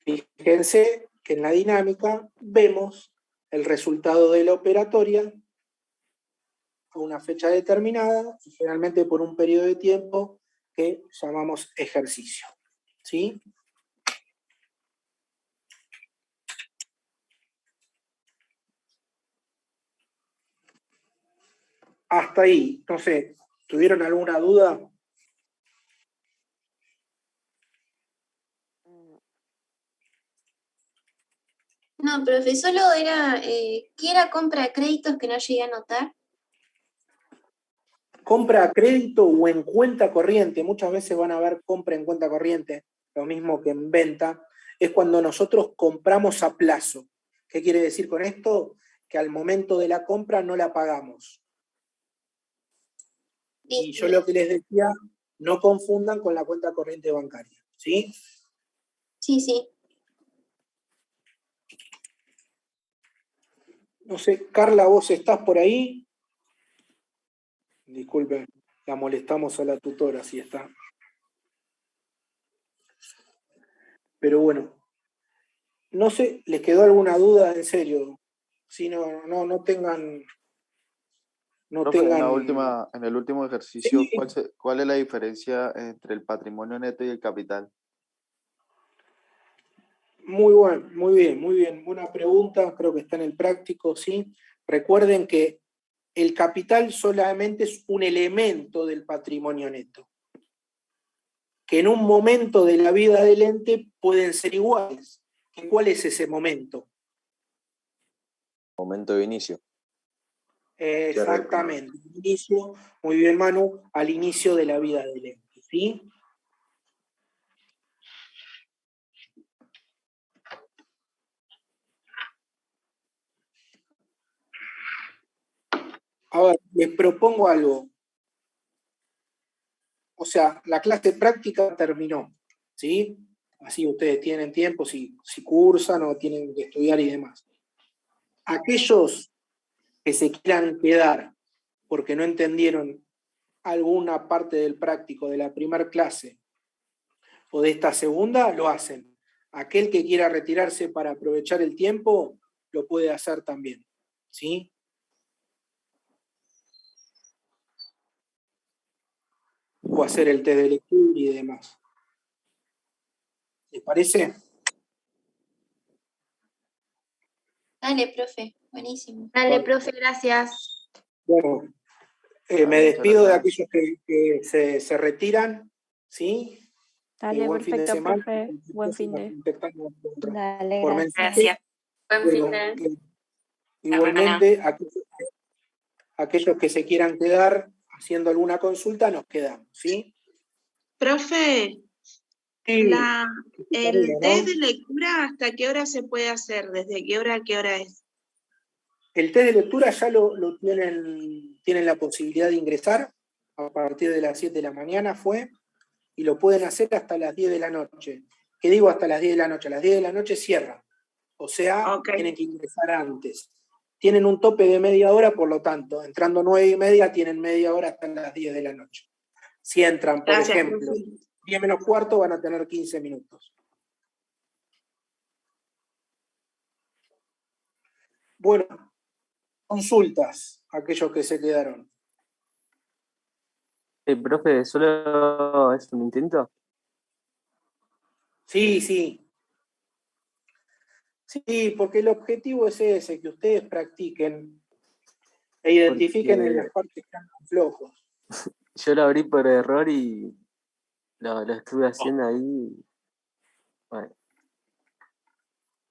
Fíjense que en la dinámica vemos el resultado de la operatoria a una fecha determinada y generalmente por un periodo de tiempo que llamamos ejercicio. ¿Sí? Hasta ahí, no sé, ¿tuvieron alguna duda? No, profe, solo era, ¿qué era compra de créditos que no llegué a anotar? Compra a crédito o en cuenta corriente, muchas veces van a ver compra en cuenta corriente, lo mismo que en venta, es cuando nosotros compramos a plazo. ¿Qué quiere decir con esto? Que al momento de la compra no la pagamos. Y yo lo que les decía, no confundan con la cuenta corriente bancaria, ¿sí? Sí, sí. No sé, Carla, ¿vos estás por ahí? Disculpen, la molestamos a la tutora, si está. Pero bueno, no sé, ¿les quedó alguna duda? En serio, si no tengan... Profe, en el último ejercicio, Sí. ¿cuál es la diferencia entre el patrimonio neto y el capital? Muy bien. Buena pregunta, creo que está en el práctico, ¿sí? Recuerden que el capital solamente es un elemento del patrimonio neto, que en un momento de la vida del ente pueden ser iguales. ¿Cuál es ese momento? Momento de inicio. Exactamente, inicio, muy bien Manu, al inicio de la vida del ente, ¿sí? A ver, les propongo algo. O sea, la clase práctica terminó, ¿sí? Así ustedes tienen tiempo, si cursan o tienen que estudiar y demás. Aquellos que se quieran quedar porque no entendieron alguna parte del práctico de la primera clase o de esta segunda, lo hacen. Aquel que quiera retirarse para aprovechar el tiempo, lo puede hacer también, ¿sí? O hacer el test de lectura y demás. ¿Les parece? Dale, profe, buenísimo. Dale, profe, gracias. Bueno, me despido de aquellos que se retiran, ¿sí? Dale, Buen fin de perfecto, semana. profe. Buen fin de. Dale, Por gracias. mensaje. Buen fin de. Igualmente, aquellos que se quieran quedar haciendo alguna consulta, nos quedamos, ¿sí? Profe, Sí. el test de lectura, ¿hasta qué hora se puede hacer? ¿Desde qué hora a qué hora es? El test de lectura ya lo tienen la posibilidad de ingresar a partir de las 7 de la mañana, y lo pueden hacer hasta las 10 de la noche. ¿Qué digo hasta las 10 de la noche? A las 10 de la noche cierra. O sea, tienen que ingresar antes. Tienen un tope de media hora, por lo tanto, entrando 9:30, tienen media hora hasta las 10 de la noche. Si entran, por ejemplo, 10 menos cuarto, van a tener 15 minutos. Bueno, consultas, aquellos que se quedaron. Profe, ¿solo es un intento? Sí. Sí, porque el objetivo es ese, que ustedes practiquen e identifiquen en las partes que están flojos. Yo lo abrí por error y lo estuve haciendo ahí. Bueno.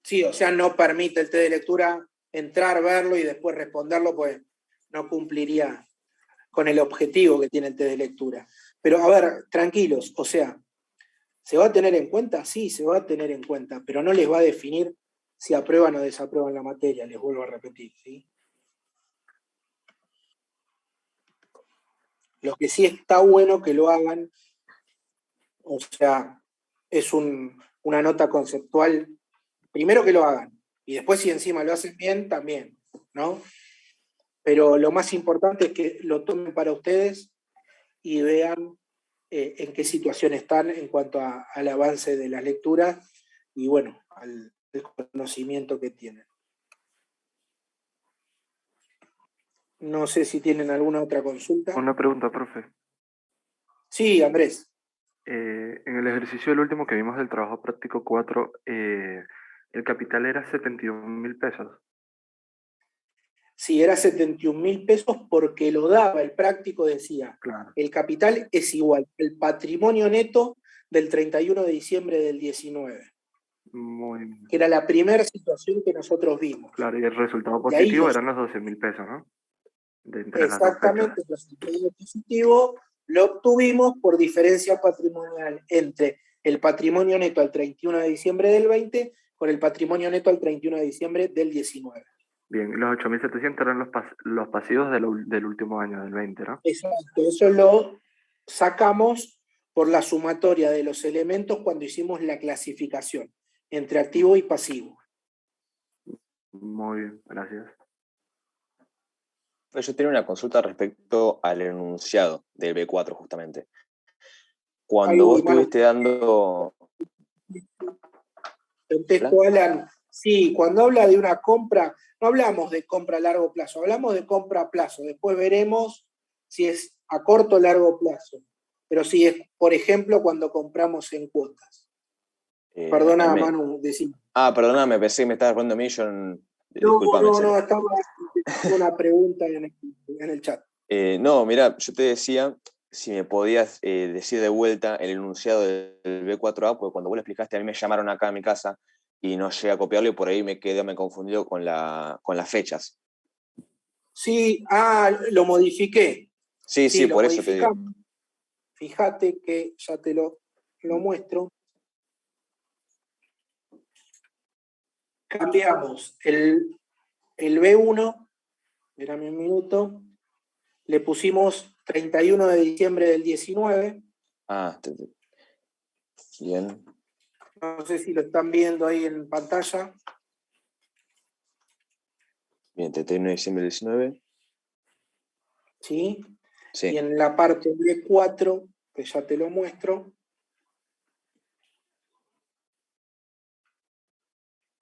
Sí, o sea, no permite el test de lectura entrar, verlo y después responderlo, pues no cumpliría con el objetivo que tiene el test de lectura. Pero a ver, tranquilos, o sea, ¿se va a tener en cuenta? Sí, se va a tener en cuenta, pero no les va a definir si aprueban o desaprueban la materia, les vuelvo a repetir, ¿sí? Lo que sí está bueno que lo hagan, o sea, es una nota conceptual, primero que lo hagan, y después si encima lo hacen bien, también, ¿no? Pero lo más importante es que lo tomen para ustedes y vean en qué situación están en cuanto al avance de las lecturas y, bueno, al conocimiento que tienen. No sé si tienen alguna otra consulta. Una pregunta, profe. Sí, Andrés. En el ejercicio del último que vimos del trabajo práctico 4, el capital era 71.000 pesos. Sí, era 71.000 pesos porque lo daba, el práctico decía, claro. El capital es igual, el patrimonio neto del 31 de diciembre del 19. Muy bien. Que era la primera situación que nosotros vimos. Claro, y el resultado positivo eran los 12.000 pesos, ¿no? Exactamente, el resultado positivo lo obtuvimos por diferencia patrimonial entre el patrimonio neto al 31 de diciembre del 20 con el patrimonio neto al 31 de diciembre del 19. Bien, los 8.700 eran los pasivos del último año, del 20, ¿no? Exacto, eso lo sacamos por la sumatoria de los elementos cuando hicimos la clasificación entre activo y pasivo. Muy bien, gracias. Yo tenía una consulta respecto al enunciado del B4, justamente. Cuando vos estuviste dando... Contesto, Alan. Sí, cuando habla de una compra, no hablamos de compra a largo plazo, hablamos de compra a plazo. Después veremos si es a corto o largo plazo. Pero sí es, por ejemplo, cuando compramos en cuotas. Perdona, Manu, decime. Perdóname, pensé que me estabas respondiendo a mí, yo... No, estaba haciendo una pregunta en el chat. No, mira, yo te decía si me podías decir de vuelta el enunciado del B4A, porque cuando vos lo explicaste, a mí me llamaron acá a mi casa y no llegué a copiarlo y por ahí me confundido con las fechas. Sí, lo modifiqué. Sí, por eso te digo. Fíjate que ya te lo muestro. Cambiamos el B1, espérame un minuto, le pusimos 31 de diciembre del 19. Bien. No sé si lo están viendo ahí en pantalla. Bien, 31 de diciembre del 19. ¿Sí? Sí. Y en la parte B4, que ya te lo muestro.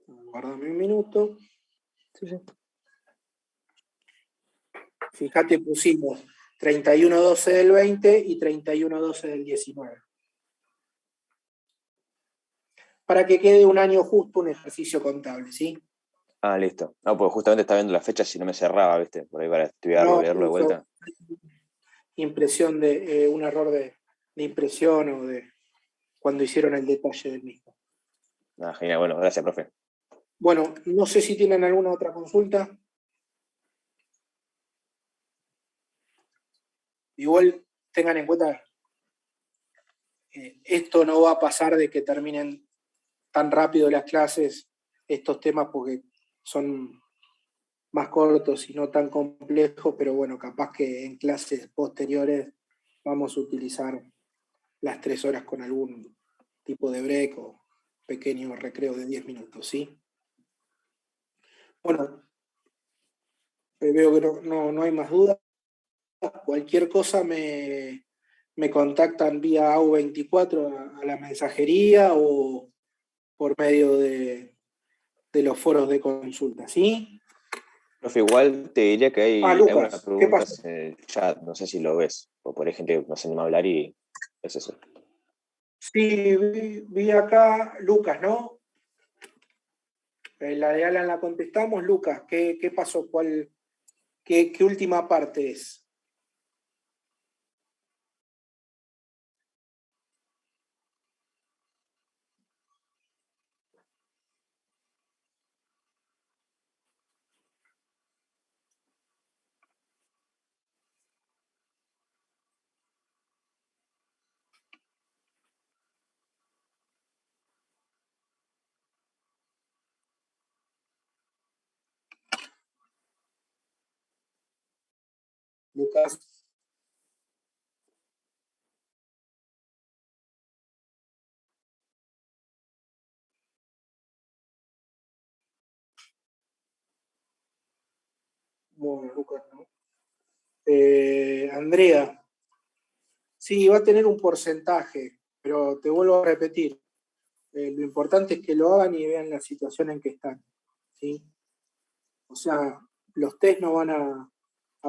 Guárdame un minuto. Sí. Fíjate, pusimos 31-12 del 20 y 31-12 del 19. Para que quede un año justo un ejercicio contable, ¿sí? Listo. No, pues justamente estaba viendo las fechas y no me cerraba, ¿viste? Por ahí para estudiarlo, leerlo de vuelta. Impresión de un error de impresión o de cuando hicieron el detalle del mismo. Genial, bueno, gracias, profe. Bueno, no sé si tienen alguna otra consulta. Igual tengan en cuenta, esto no va a pasar de que terminen tan rápido las clases, estos temas, porque son más cortos y no tan complejos, pero bueno, capaz que en clases posteriores vamos a utilizar las 3 horas con algún tipo de break o pequeño recreo de 10 minutos, ¿sí? Bueno, veo que no hay más dudas. Cualquier cosa me contactan vía AU24 a la mensajería o por medio de los foros de consulta, ¿sí? Profe, igual te diría que hay Lucas, algunas preguntas en el chat, no sé si lo ves, o por ahí gente que no se anima a hablar y es eso. Sí, vi acá, Lucas, ¿no? La de Alan la contestamos. Lucas, ¿qué pasó? ¿Qué última parte es? Lucas. Bueno, Lucas, ¿no? Andrea. Sí, va a tener un porcentaje, pero te vuelvo a repetir. Lo importante es que lo hagan y vean la situación en que están, ¿sí? O sea, los test no van a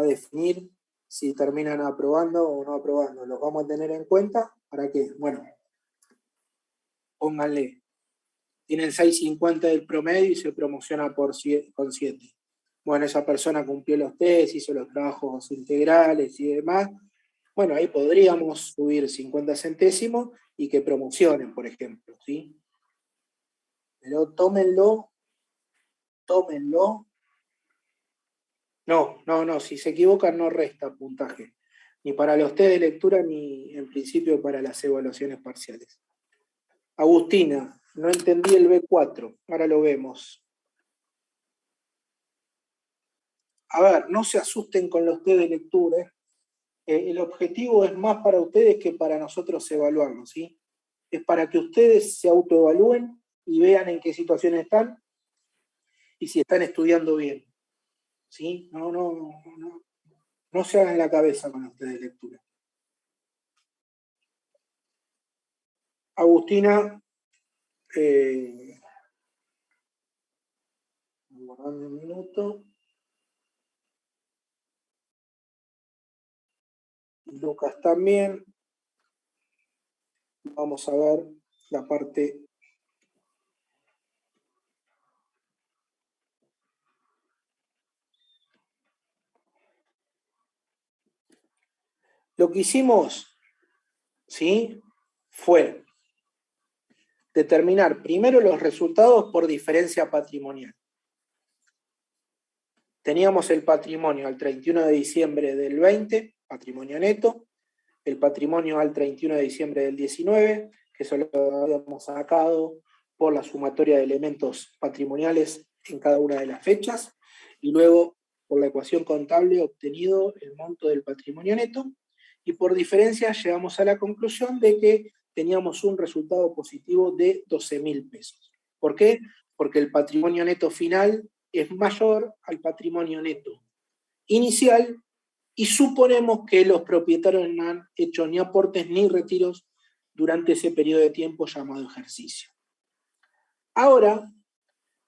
definir si terminan aprobando o no aprobando. Los vamos a tener en cuenta. ¿Para qué? Bueno, pónganle. Tienen 6.50 del promedio y se promociona con 7. Bueno, esa persona cumplió los test, hizo los trabajos integrales y demás. Bueno, ahí podríamos subir 50 centésimos y que promocionen, por ejemplo, ¿sí? Pero tómenlo. No, si se equivocan no resta puntaje, ni para los test de lectura ni en principio para las evaluaciones parciales. Agustina, no entendí el B4, ahora lo vemos. A ver, no se asusten con los test de lectura. El objetivo es más para ustedes que para nosotros evaluarlo, ¿sí? Es para que ustedes se autoevalúen y vean en qué situación están y si están estudiando bien. ¿Sí? No se hagan la cabeza con ustedes de lectura. Agustina, guardando un minuto. Lucas también. Vamos a ver la parte. Lo que hicimos, ¿sí?, fue determinar primero los resultados por diferencia patrimonial. Teníamos el patrimonio al 31 de diciembre del 20, patrimonio neto, el patrimonio al 31 de diciembre del 19, que eso lo habíamos sacado por la sumatoria de elementos patrimoniales en cada una de las fechas, y luego por la ecuación contable obtenido el monto del patrimonio neto, y por diferencia llegamos a la conclusión de que teníamos un resultado positivo de 12.000 pesos. ¿Por qué? Porque el patrimonio neto final es mayor al patrimonio neto inicial, y suponemos que los propietarios no han hecho ni aportes ni retiros durante ese periodo de tiempo llamado ejercicio. Ahora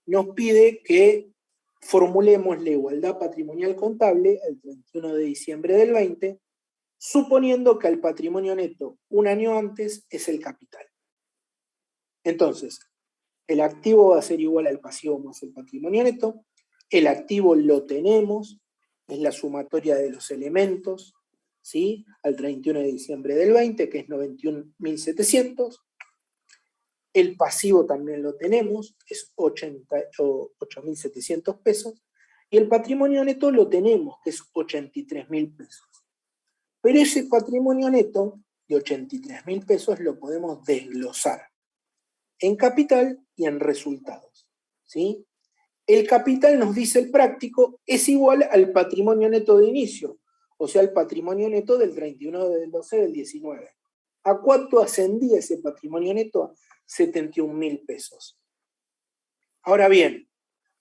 nos pide que formulemos la igualdad patrimonial contable el 31 de diciembre del 20, suponiendo que el patrimonio neto un año antes es el capital. Entonces, el activo va a ser igual al pasivo más el patrimonio neto. El activo lo tenemos, es la sumatoria de los elementos, ¿sí?, al 31 de diciembre del 20, que es 91.700. El pasivo también lo tenemos, es 8.700 pesos. Y el patrimonio neto lo tenemos, que es 83.000 pesos. Pero ese patrimonio neto de 83.000 pesos lo podemos desglosar en capital y en resultados, ¿sí? El capital, nos dice el práctico, es igual al patrimonio neto de inicio, o sea, el patrimonio neto del 31 del 12 del 19. ¿A cuánto ascendía ese patrimonio neto? A 71.000 pesos. Ahora bien,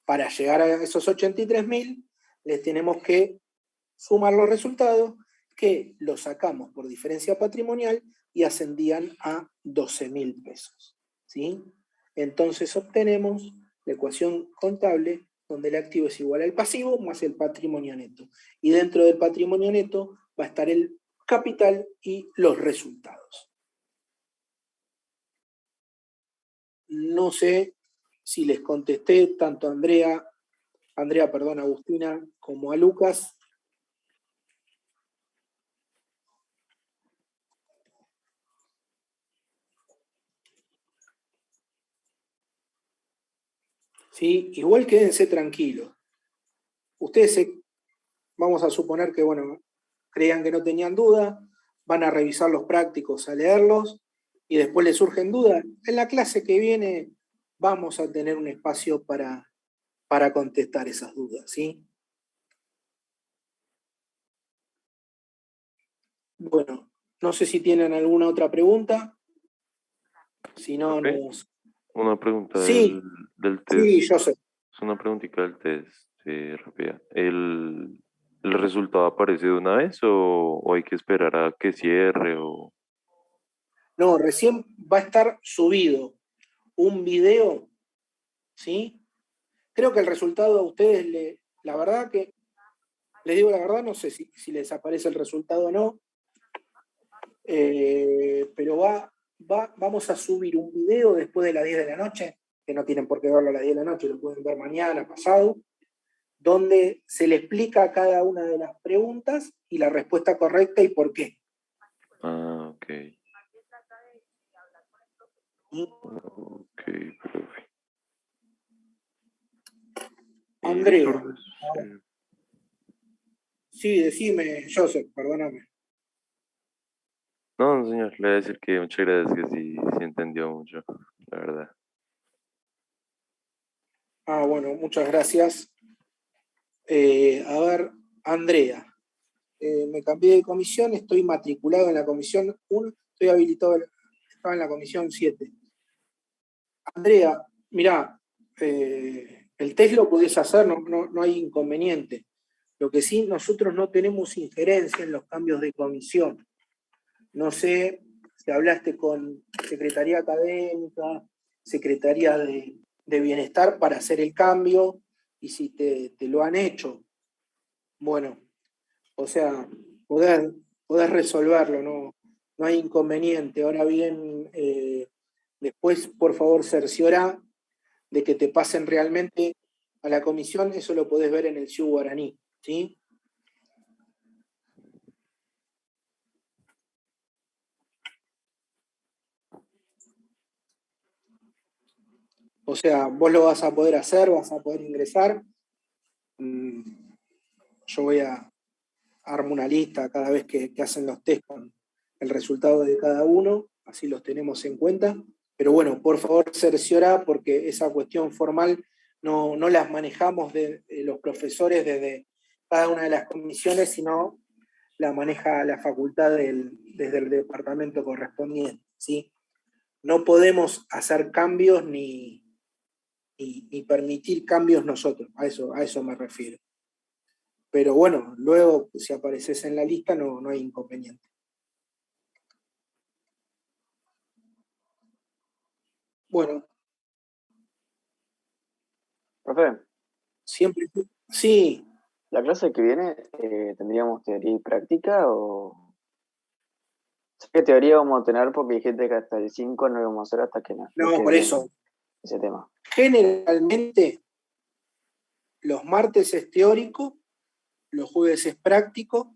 para llegar a esos 83.000, les tenemos que sumar los resultados, que los sacamos por diferencia patrimonial y ascendían a 12.000 pesos. ¿Sí? Entonces obtenemos la ecuación contable donde el activo es igual al pasivo más el patrimonio neto. Y dentro del patrimonio neto va a estar el capital y los resultados. No sé si les contesté tanto a Agustina, como a Lucas. ¿Sí? Igual quédense tranquilos. Ustedes vamos a suponer que, bueno, creían que no tenían duda, van a revisar los prácticos, a leerlos, y después les surgen dudas. En la clase que viene vamos a tener un espacio para contestar esas dudas, ¿sí? Bueno, no sé si tienen alguna otra pregunta. Si no, nos... Una pregunta Sí, del test. sí, yo sé. Es una preguntita del test, rápida. ¿El resultado aparece de una vez o hay que esperar a que cierre? No, recién va a estar subido un video, ¿sí? Creo que el resultado a ustedes, la verdad que, les digo la verdad, no sé si les aparece el resultado o no, pero vamos a subir un video después de las 10 de la noche, que no tienen por qué verlo a las 10 de la noche, lo pueden ver mañana, pasado, donde se le explica cada una de las preguntas y la respuesta correcta y por qué. Ah, ok. Ok, profe. Andrea. Sí, decime, Joseph, perdóname. No, señor, le voy a decir que muchas gracias, que sí entendió mucho, la verdad. Ah, bueno, muchas gracias. A ver, Andrea. Me cambié de comisión, estoy matriculado en la comisión 1, estoy habilitado, estaba en la comisión 7. Andrea, mirá, el test lo podés hacer, no hay inconveniente. Lo que sí, nosotros no tenemos injerencia en los cambios de comisión. No sé si hablaste con Secretaría Académica, Secretaría de Bienestar para hacer el cambio y si te lo han hecho. Bueno, o sea, podés resolverlo, no hay inconveniente. Ahora bien, después, por favor, cerciora de que te pasen realmente a la comisión, eso lo podés ver en el Ciu Guaraní, ¿sí? O sea, vos lo vas a poder hacer, vas a poder ingresar. Yo voy a armar una lista cada vez que hacen los test con el resultado de cada uno, así los tenemos en cuenta. Pero bueno, por favor, cerciora, porque esa cuestión formal no las manejamos de los profesores desde cada una de las comisiones, sino la maneja la facultad desde el departamento correspondiente, ¿sí? No podemos hacer cambios ni permitir cambios nosotros, a eso me refiero. Pero bueno, luego si apareces en la lista no hay inconveniente. Bueno. Profe. Siempre. Sí. ¿La clase que viene tendríamos teoría y práctica o...? Sé que teoría vamos a tener porque hay gente que hasta el 5 no lo vamos a hacer hasta que no. No, por eso. Ese tema. Generalmente, los martes es teórico, los jueves es práctico.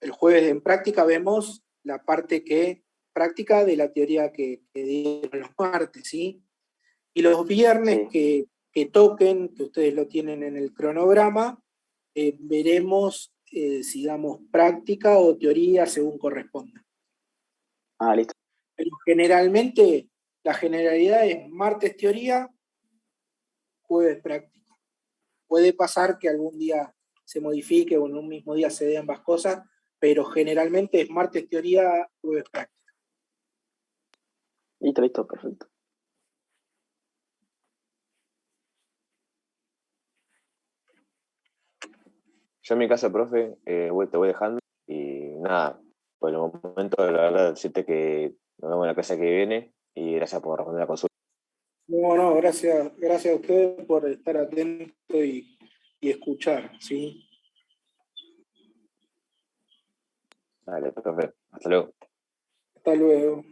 El jueves en práctica vemos la parte práctica de la teoría que dieron los martes, ¿sí? Y los viernes que toquen, que ustedes lo tienen en el cronograma, veremos si damos práctica o teoría según corresponda. Ah, listo. Pero generalmente la generalidad es martes teoría, jueves práctica. Puede pasar que algún día se modifique o en un mismo día se dé ambas cosas, pero generalmente es martes teoría, jueves práctica. Listo, perfecto. Yo en mi casa, profe, te voy dejando y nada, por el momento, la verdad, decirte que nos vemos en la clase que viene y gracias por responder la consulta. No, gracias a ustedes por estar atentos y escuchar, ¿sí? Dale, profe, hasta luego. Hasta luego.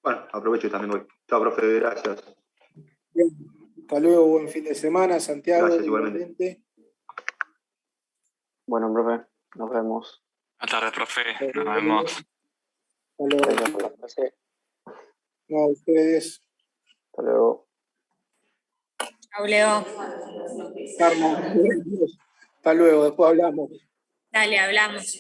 Bueno, aprovecho y también voy. Chao, profe, gracias. Bien. Hasta luego, buen fin de semana, Santiago. Gracias, igualmente. Bueno, profe, nos vemos. Buenas tardes, profe. Nos vemos. Hasta luego. No, a ustedes. Hasta luego. Chau, Leo. Carmen, hasta luego, después hablamos. Dale, hablamos.